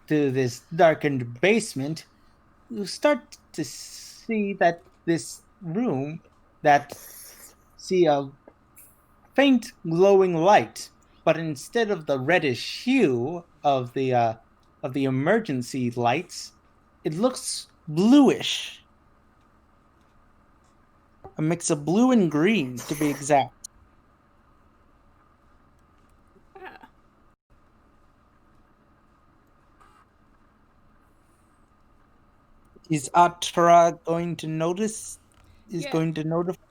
this darkened basement, you start to see that this room see a faint glowing light, but instead of the reddish hue of the emergency lights, it looks bluish. A mix of blue and green, to be exact. Ah. Is Atra going to notice? Yeah. Going to notify?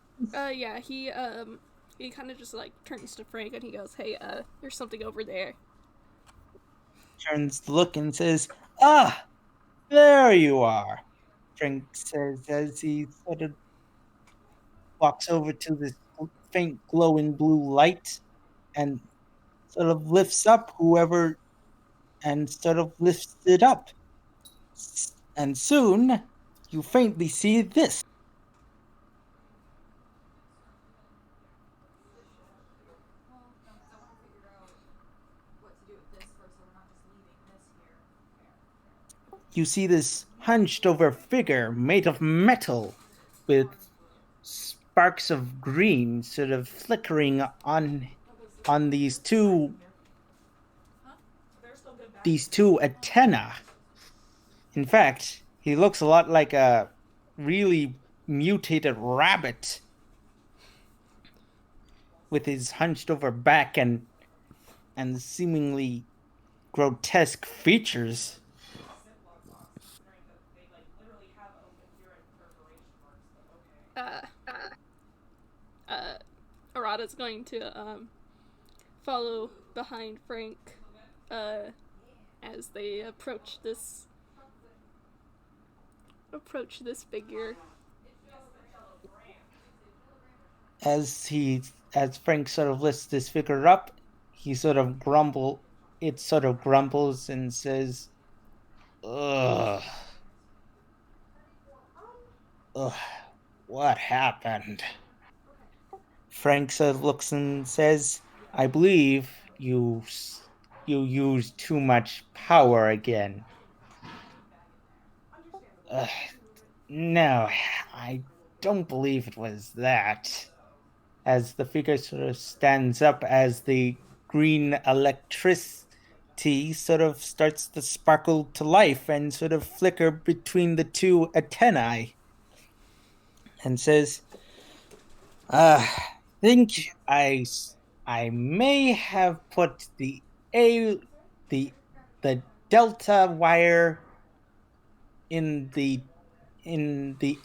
Yeah, he kind of just like turns to Frank and he goes, "Hey, there's something over there." Turns to look and says, "Ah, there you are." Frank says as he sort of walks over to this faint glowing blue light and sort of lifts up whoever and sort of lifts it up. And soon you faintly see this. You see this hunched over figure made of metal with sparks of green sort of flickering on these two antennae. In fact, he looks a lot like a really mutated rabbit with his hunched over back and seemingly grotesque features. Uh, Arata's going to follow behind Frank as they approach this figure. As Frank sort of lifts this figure up, it sort of grumbles and says, Ugh. Ugh. What happened? Frank sort of looks and says, I believe you used too much power again. No, I don't believe it was that. As the figure sort of stands up as the green electricity sort of starts to sparkle to life and sort of flicker between the two antennae and says, think I may have put the delta wire in the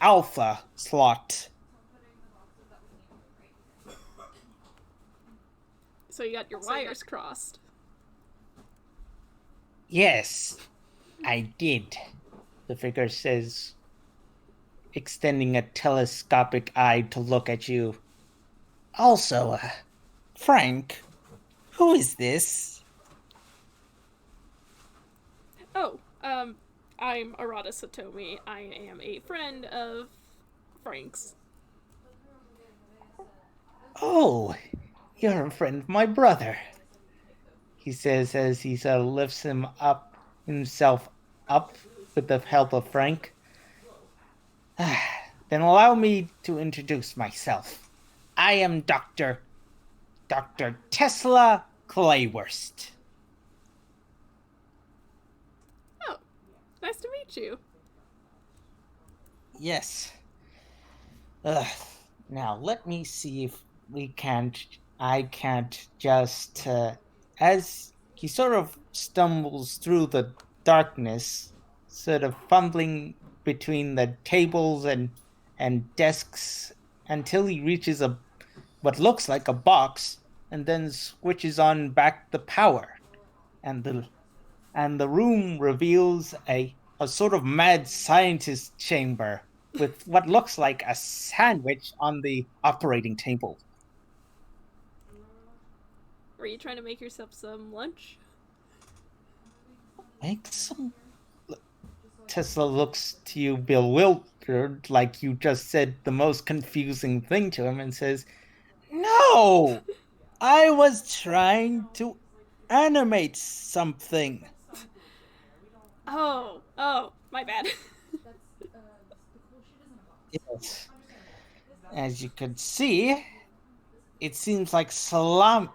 alpha slot. So you got your wires crossed. Yes, I did, the figure says, extending a telescopic eye to look at you. Also, Frank, who is this? Oh, I'm Arata Satomi. I am a friend of Frank's. Oh, you're a friend of my brother, he says as he sort of lifts himself up with the help of Frank. Then allow me to introduce myself. I am Dr. Tesla Claywurst. Oh, Nice to meet you. Yes. Ugh. Now let me see if we can't. I can't just. As he sort of stumbles through the darkness, sort of fumbling between the tables and desks until he reaches a what looks like a box, and then switches on back the power, and the room reveals a sort of mad scientist chamber with what looks like a sandwich on the operating table. Were you trying to make yourself some lunch? Make some. Tesla looks to you bewildered, like you just said the most confusing thing to him, and says, "No! I was trying to animate something." Oh, my bad. Yes. As you could see, it seems like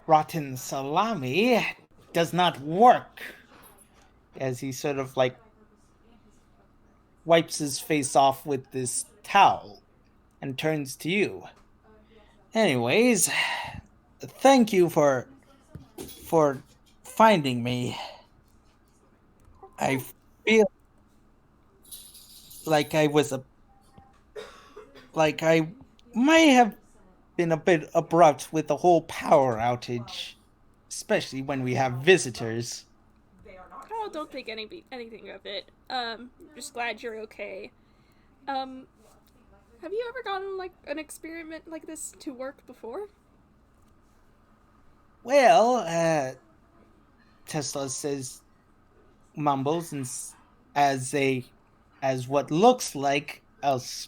rotten salami does not work. As he sort of like wipes his face off with this towel and turns to you. Anyways, thank you for finding me. I feel like I may have been a bit abrupt with the whole power outage, especially when we have visitors. Oh, don't think anything of it. Just glad you're okay. Um, have you ever gotten like an experiment like this to work before? Well, Tesla says, mumbles, and as what looks like as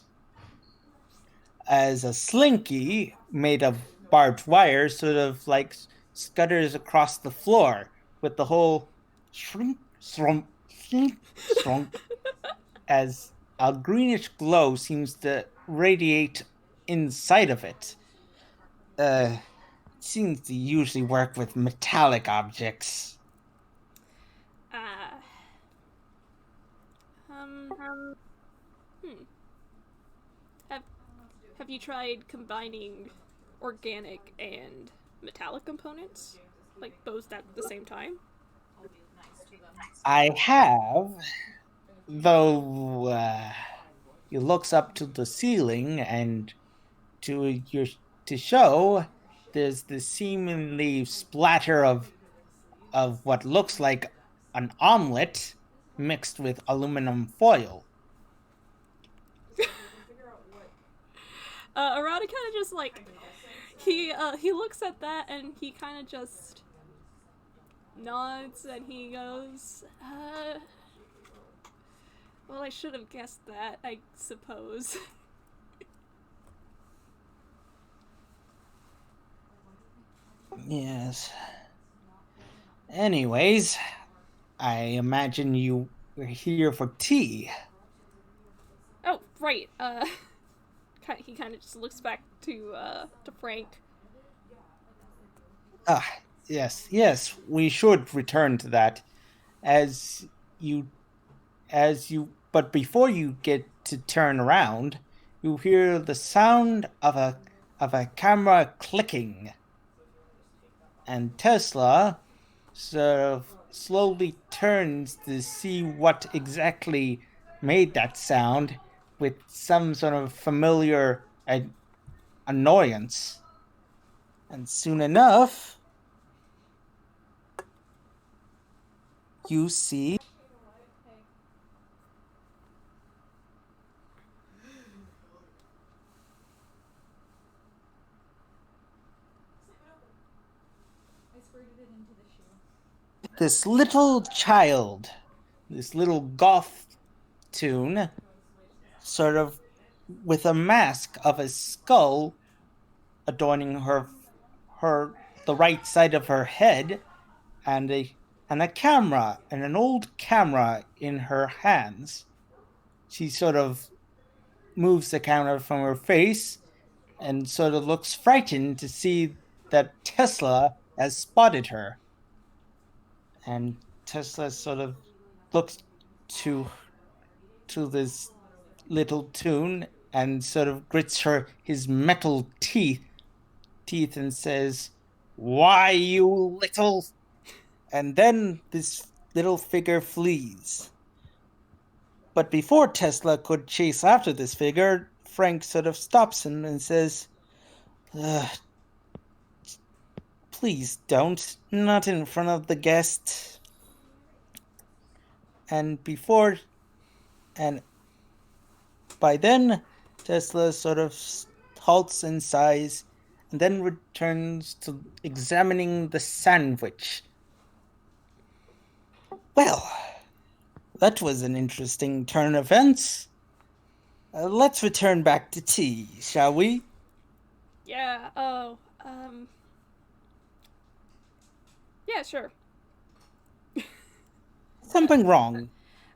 a slinky made of barbed wire sort of like scutters across the floor with the whole shrink, shrunk, shrink, shrunk, as a greenish glow seems to radiate inside of it. It seems to usually work with metallic objects. Uh, um, hmm. Have Have you tried combining organic and metallic components, like both at the same time? I have, though he looks up to the ceiling and to your to show there's the seemingly splatter of what looks like an omelet mixed with aluminum foil. Arata kind of just like he looks at that and he kind of just nods and he goes, well, I should have guessed that, I suppose. Yes. Anyways, I imagine you were here for tea. Oh, right. He kind of just looks back to Frank. Ah, yes, we should return to that. As you but before you get to turn around, you hear the sound of a camera clicking. And Tesla sort of slowly turns to see what exactly made that sound with some sort of familiar annoyance. And soon enough, you see this little child, this little goth tune, sort of with a mask of a skull adorning her the right side of her head, and a camera and an old camera in her hands. She sort of moves the camera from her face and sort of looks frightened to see that Tesla has spotted her. And Tesla sort of looks to to this little Toon and sort of grits his metal teeth and says, "Why, you little..." And then this little figure flees. But before Tesla could chase after this figure, Frank sort of stops him and says, "Please don't. Not in front of the guest." And by then, Tesla sort of halts and sighs, and then returns to examining the sandwich. "Well, that was an interesting turn of events. Let's return back to tea, shall we?" Yeah, yeah, sure. Something wrong.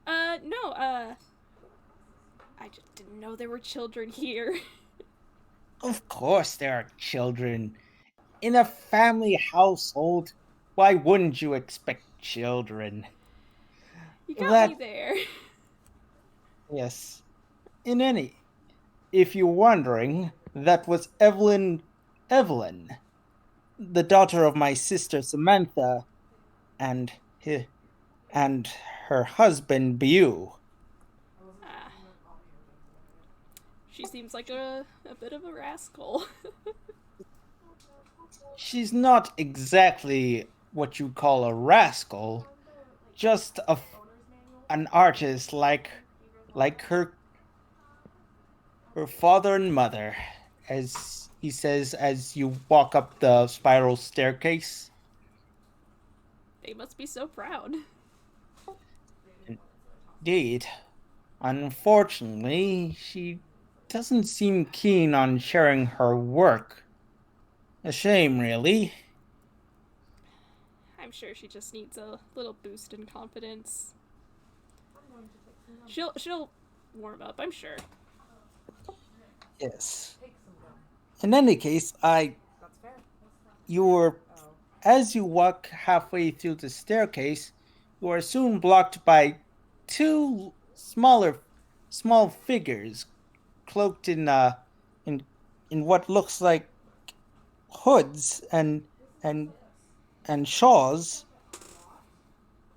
No, I just didn't know there were children here. Of course there are children. In a family household, why wouldn't you expect children? You got me there. Yes. If you're wondering, that was Evelyn, the daughter of my sister Samantha, and her husband Beau. Ah, she seems like a bit of a rascal. She's not exactly what you call a rascal, just an artist like her father and mother, as he says as you walk up the spiral staircase. They must be so proud. Indeed. Unfortunately, she doesn't seem keen on sharing her work. A shame, really. I'm sure she just needs a little boost in confidence. She'll warm up, I'm sure. Yes. In any case, as you walk halfway through the staircase, you are soon blocked by two small figures cloaked in what looks like hoods and shawls.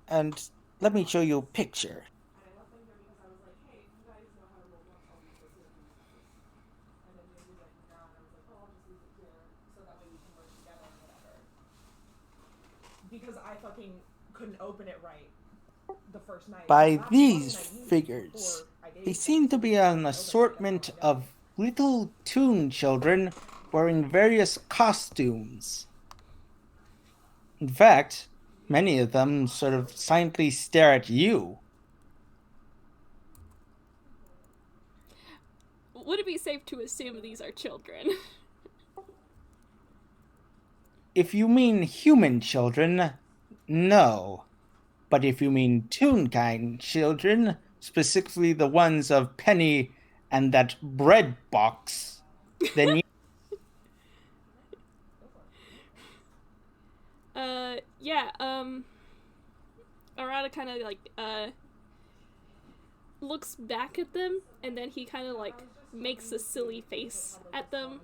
And let me show you a picture. Because I fucking couldn't open it right the first night. By these figures, they seem to be an assortment of little Toon children wearing various costumes. In fact, many of them sort of silently stare at you. Would it be safe to assume these are children? If you mean human children, no. But if you mean Toonkind children, specifically the ones of Penny and that bread box, then yeah, Arata kind of looks back at them, and then he kind of makes a silly face at them.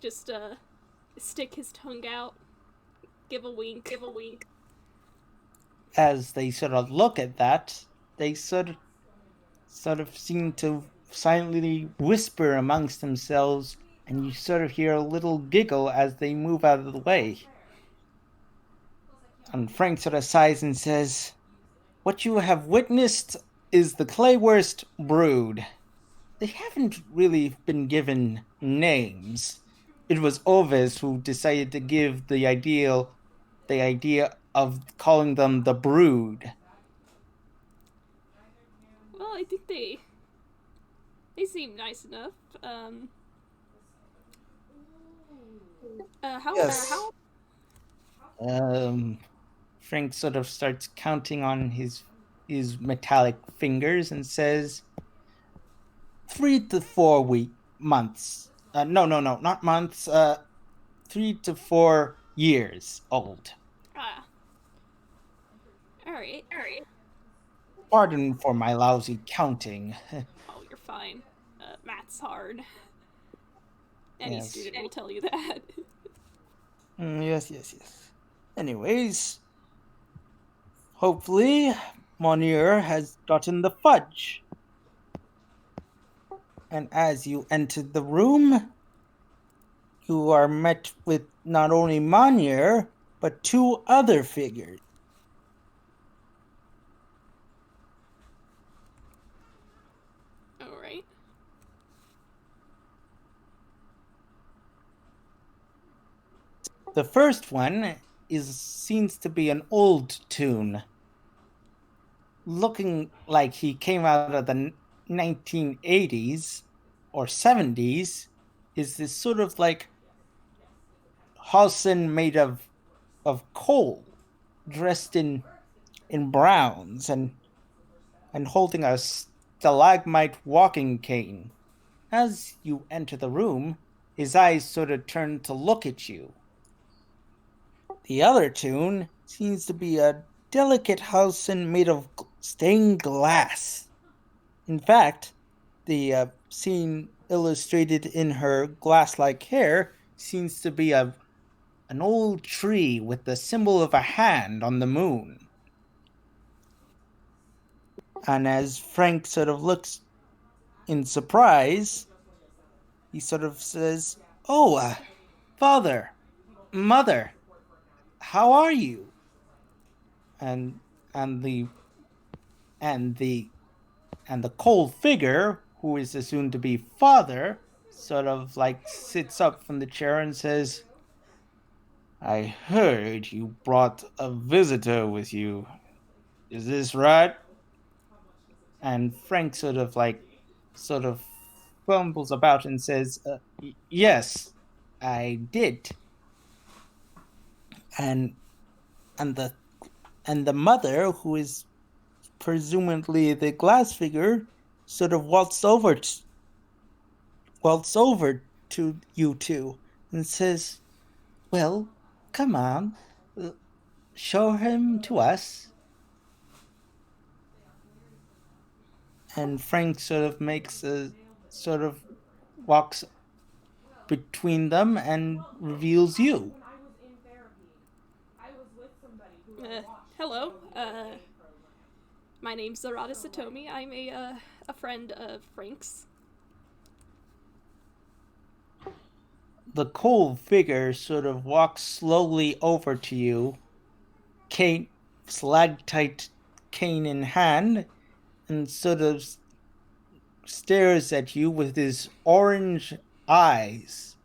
Just stick his tongue out, give a wink. As they sort of look at that, they sort of seem to silently whisper amongst themselves, and you sort of hear a little giggle as they move out of the way. And Frank sort of sighs and says, "What you have witnessed is the Claywurst brood. They haven't really been given names. It was Ovis who decided to give the idea of calling them the brood." Well, I think they seem nice enough. Yes. Frank sort of starts counting on his metallic fingers and says, 3 to 4 months. No, not months. 3 to 4 years old. Alright. Pardon for my lousy counting. Oh, you're fine. Math's hard. Any Yes. student will tell you that. Yes. Anyways, hopefully, Monier has gotten the fudge. And as you enter the room, you are met with not only Monier, but two other figures. Alright. The first one seems to be an old Toon, looking like he came out of the 1980s or 70s. Is this sort of like Halsin made of coal, dressed in browns and holding a stalagmite walking cane. As you enter the room, his eyes sort of turn to look at you. The other Toon seems to be a delicate Halsin made of stained glass. In fact, the scene illustrated in her glass-like hair seems to be an old tree with the symbol of a hand on the moon. And as Frank sort of looks in surprise, he sort of says, "Oh, father, mother, how are you?" And the cold figure, who is assumed to be father, sort of like sits up from the chair and says, "I heard you brought a visitor with you. Is this right?" And Frank sort of fumbles about and says, "Yes, I did." And the mother, who is presumably the glass figure, sort of waltzed over to you two and says, "Well, come on, show him to us." And Frank walks between them and reveals you. Hello. My name's Arata Satomi. I'm a friend of Frank's. The cold figure sort of walks slowly over to you, stalactite cane in hand, and sort of stares at you with his orange eyes.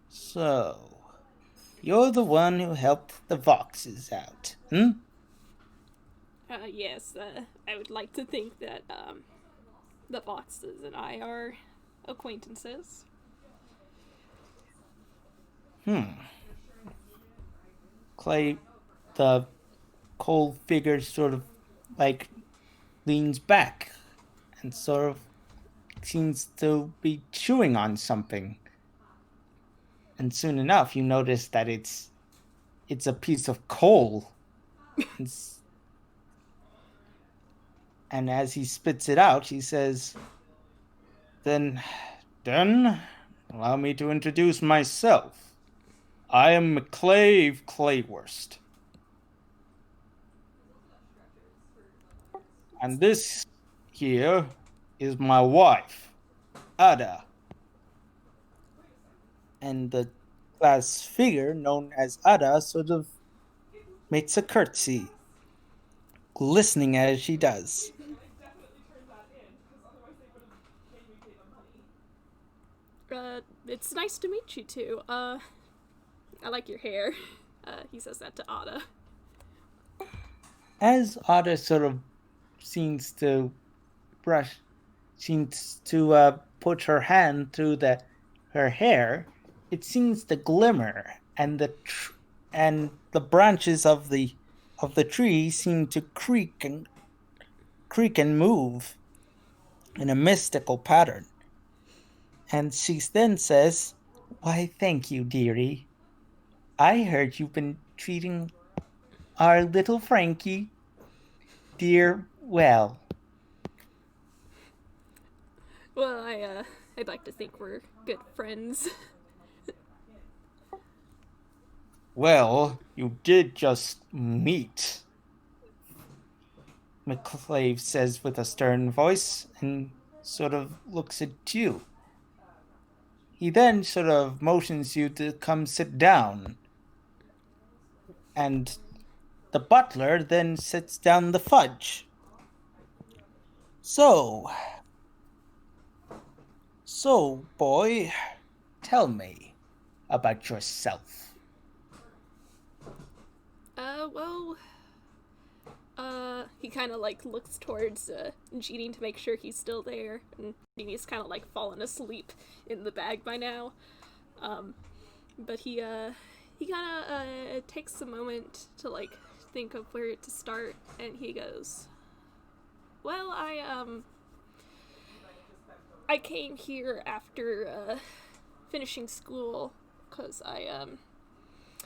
"So, you're the one who helped the Voxes out, hmm?" Yes, I would like to think that, the Voxes and I are acquaintances. Clay, the cold figure sort of like leans back and sort of seems to be chewing on something. And soon enough, you notice that it's a piece of coal. And as he spits it out, he says, Then, allow me to introduce myself. I am Claywurst. And this here is my wife, Ada." And the glass figure, known as Ada, sort of makes a curtsy, glistening as she does. It's nice to meet you two. I like your hair. He says that to Ada. As Ada sort of seems to put her hand through her hair, it seems to glimmer, and the branches of the tree seem to creak and move in a mystical pattern. And she then says, "Why, thank you, dearie. I heard you've been treating our little Frankie. dear. Well, Well, I'd like to think we're good friends. you did just meet, McClave says with a stern voice, and sort of looks at you. He then sort of motions you to come sit down, and the butler then sits down the fudge. So, boy, tell me about yourself. Well, he kind of like looks towards Genie to make sure he's still there, and Genie's kind of like fallen asleep in the bag by now. But he kind of takes a moment to like think of where to start, and he goes, "Well, I came here after finishing school because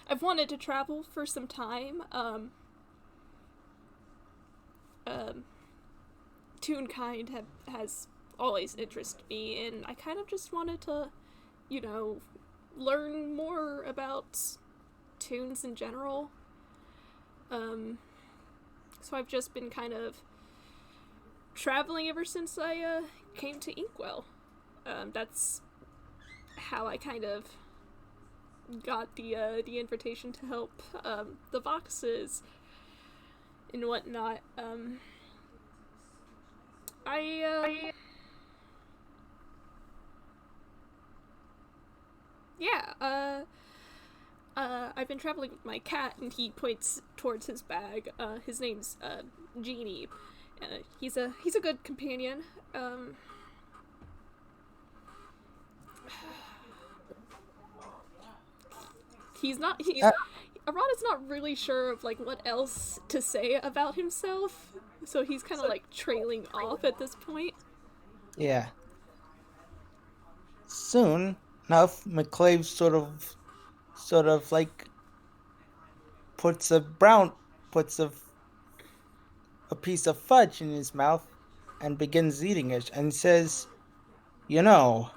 I've wanted to travel for some time. Toonkind has always interested me, and I kind of just wanted to, learn more about tunes in general. So I've just been kind of traveling ever since I came to Inkwell. That's how I kind of got the invitation to help the Voxes and whatnot. I've been traveling with my cat, and he points towards his bag. His name's Genie. He's a good companion. Arata's not really sure of like what else to say about himself, so he's kind of like trailing off at this point. Yeah. Soon enough, McClave sort of like puts a piece of fudge in his mouth and begins eating it, and says, the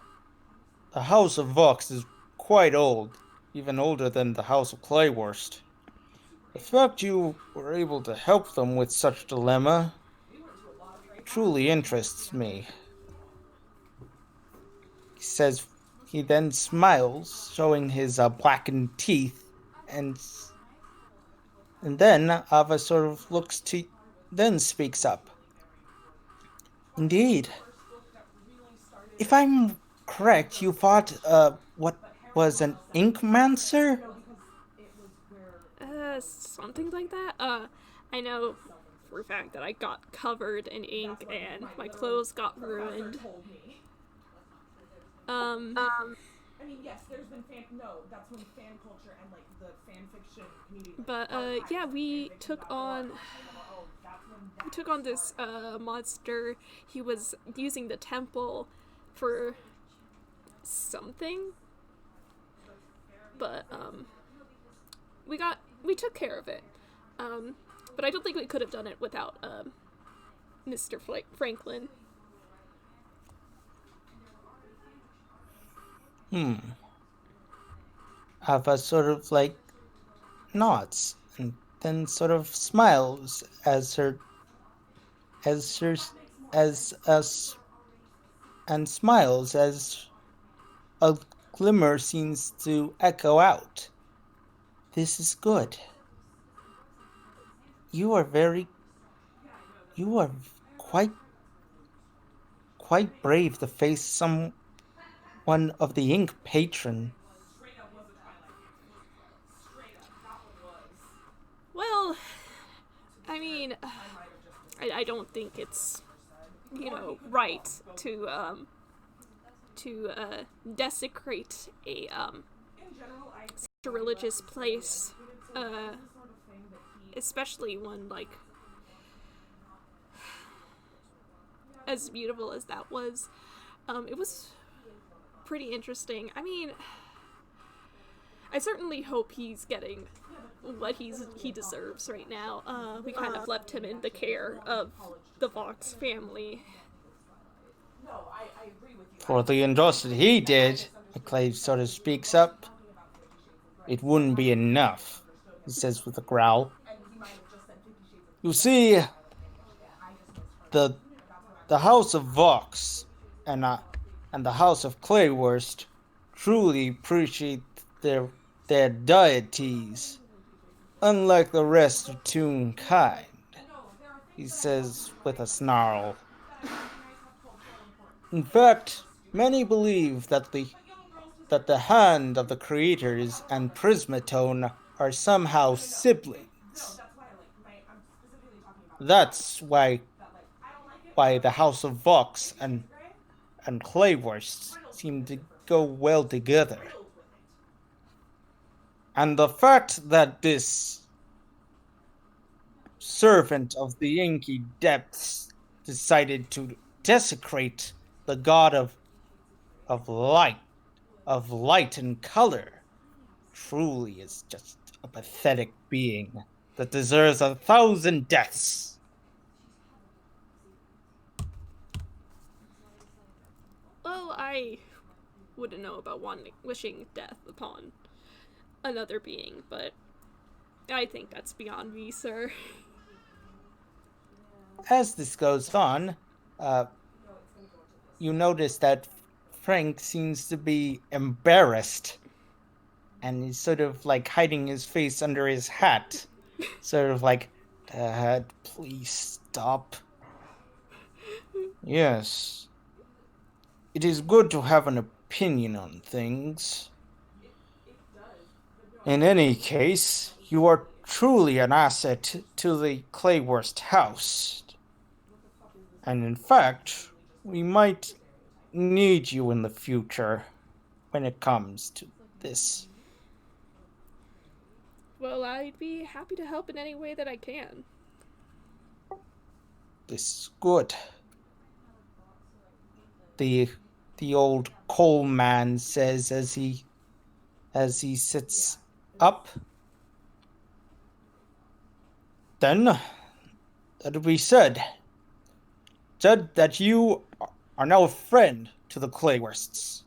House of Vox is quite old, even older than the House of Claywurst. The fact you were able to help them with such dilemma truly interests me. He then smiles, showing his blackened teeth, and then Ava sort of then speaks up. Indeed. If I'm correct, you fought, what was an Inkmancer? Something like that. I know for a fact that I got covered in ink and my clothes got ruined. I mean, yes, there's been that's when fan culture and like the fan fiction community. But yeah, we took on this monster. He was using the temple for something, but we took care of it. But I don't think we could have done it without Mr. Franklin. Ava sort of like nods and then sort of smiles and smiles as a glimmer seems to echo out. This is good. You are quite brave to face someone of the Ink patron. Well, I mean, I don't think it's, right to desecrate a such a religious place, especially one like as beautiful as that was. It was pretty interesting. I mean, I certainly hope he's getting what he deserves right now. We kind of left him in the care of the Vox family. No, I agree with you. For the injustice he did, McClave sort of speaks up. It wouldn't be enough, he says with a growl. You see, the House of Vox and the House of Claywurst truly appreciate their deities, unlike the rest of Toonkind, he says with a snarl. In fact, many believe that the hand of the creators and Prismatone are somehow siblings. That's why the House of Vox and Claywurst seem to go well together. And the fact that this servant of the inky depths decided to desecrate the god of light and color truly is just a pathetic being that deserves 1,000 deaths. Well, I wouldn't know about wishing death upon another being, but I think that's beyond me, sir. As this goes on, you notice that Frank seems to be embarrassed, and he's sort of like hiding his face under his hat, sort of like, Dad, please stop. Yes, it is good to have an opinion on things. In any case, you are truly an asset to the Claywurst house. And in fact, we might need you in the future when it comes to this. Well, I'd be happy to help in any way that I can. This is good. The old coal man says as he sits up. Then, that we said that you are now a friend to the Claywursts.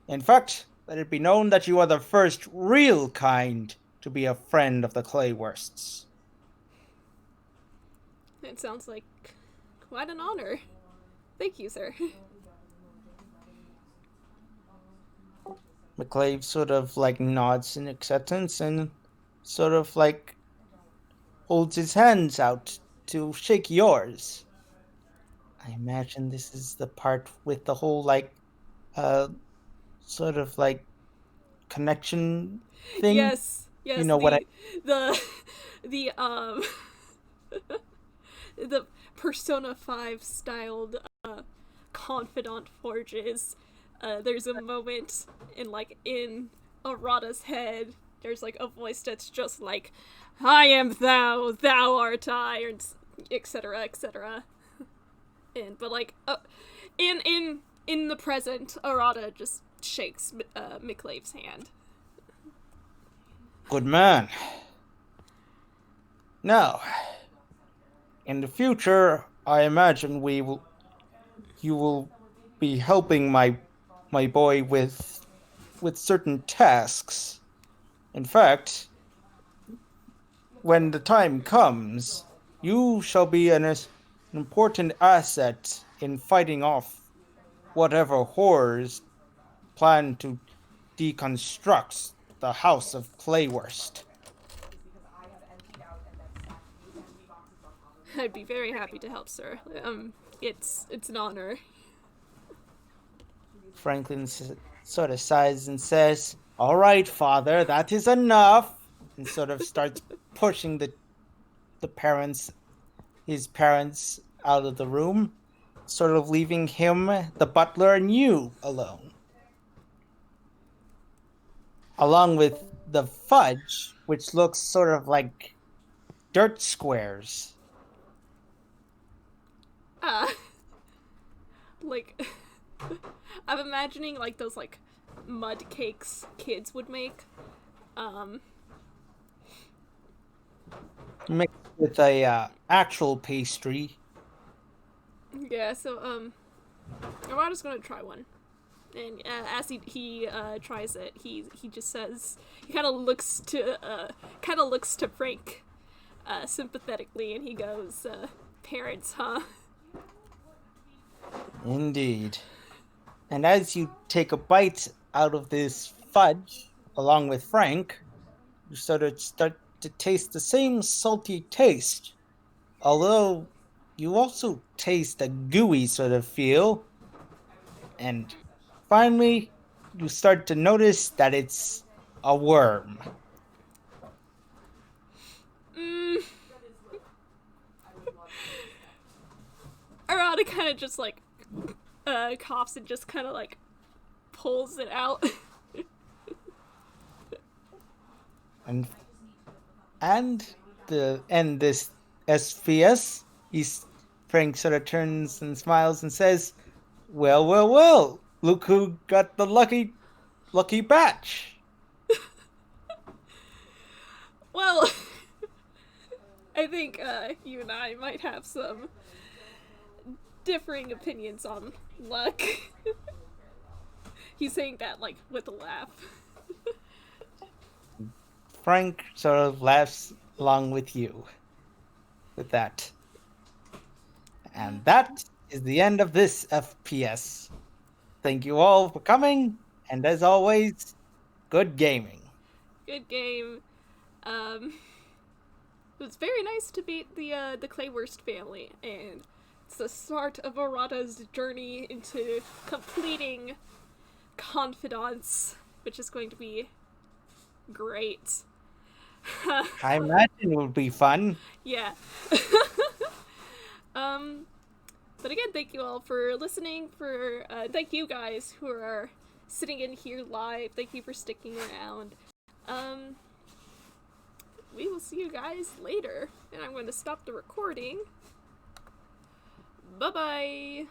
In fact, let it be known that you are the first real kind to be a friend of the Claywursts. It sounds like quite an honor. Thank you, sir. McClave sort of like nods in acceptance and sort of like holds his hands out to shake yours. I imagine this is the part with the whole like sort of like connection thing. Yes. You know what the the Persona 5 styled confidant forges. There's a moment in Arata's head. There's like a voice that's just like, "I am thou, thou art I," and etc. etc. But like, in the present, Arata just shakes McClave's hand. Good man. Now, in the future, I imagine you will be helping my boy with certain tasks. In fact, when the time comes, you shall be an important asset in fighting off whatever horrors plan to deconstruct the House of Claywurst. I'd be very happy to help, sir. It's an honor. Franklin sort of sighs and says, "All right, father, that is enough," and sort of starts pushing his parents out of the room, sort of leaving him, the butler, and you alone. Along with the fudge, which looks sort of like dirt squares. Like, I'm imagining like those like mud cakes kids would make. mixed with a actual pastry. Yeah, so, Arata's gonna try one. And as he tries it, he just says, he kind of looks to Frank sympathetically, and he goes, "Parents, huh?" Indeed. And as you take a bite out of this fudge, along with Frank, you sort of start to taste the same salty taste. Although you also taste a gooey sort of feel. And finally, you start to notice that it's a worm. Arata kind of just like coughs and just kind of like pulls it out. And the end this FPS, Frank sort of turns and smiles and says, "Well, well, well! Look who got the lucky batch." Well, I think you and I might have some differing opinions on luck. He's saying that like with a laugh. Frank sort of laughs along with you with that. And that is the end of this FPS. Thank you all for coming, and as always, good gaming. Good game. It was very nice to meet the Claywurst family, and it's the start of Arata's journey into completing Confidants, which is going to be great. I imagine it will be fun. Yeah. But again, thank you all for listening. Thank you guys who are sitting in here live. Thank you for sticking around. We will see you guys later. And I'm going to stop the recording. Bye-bye!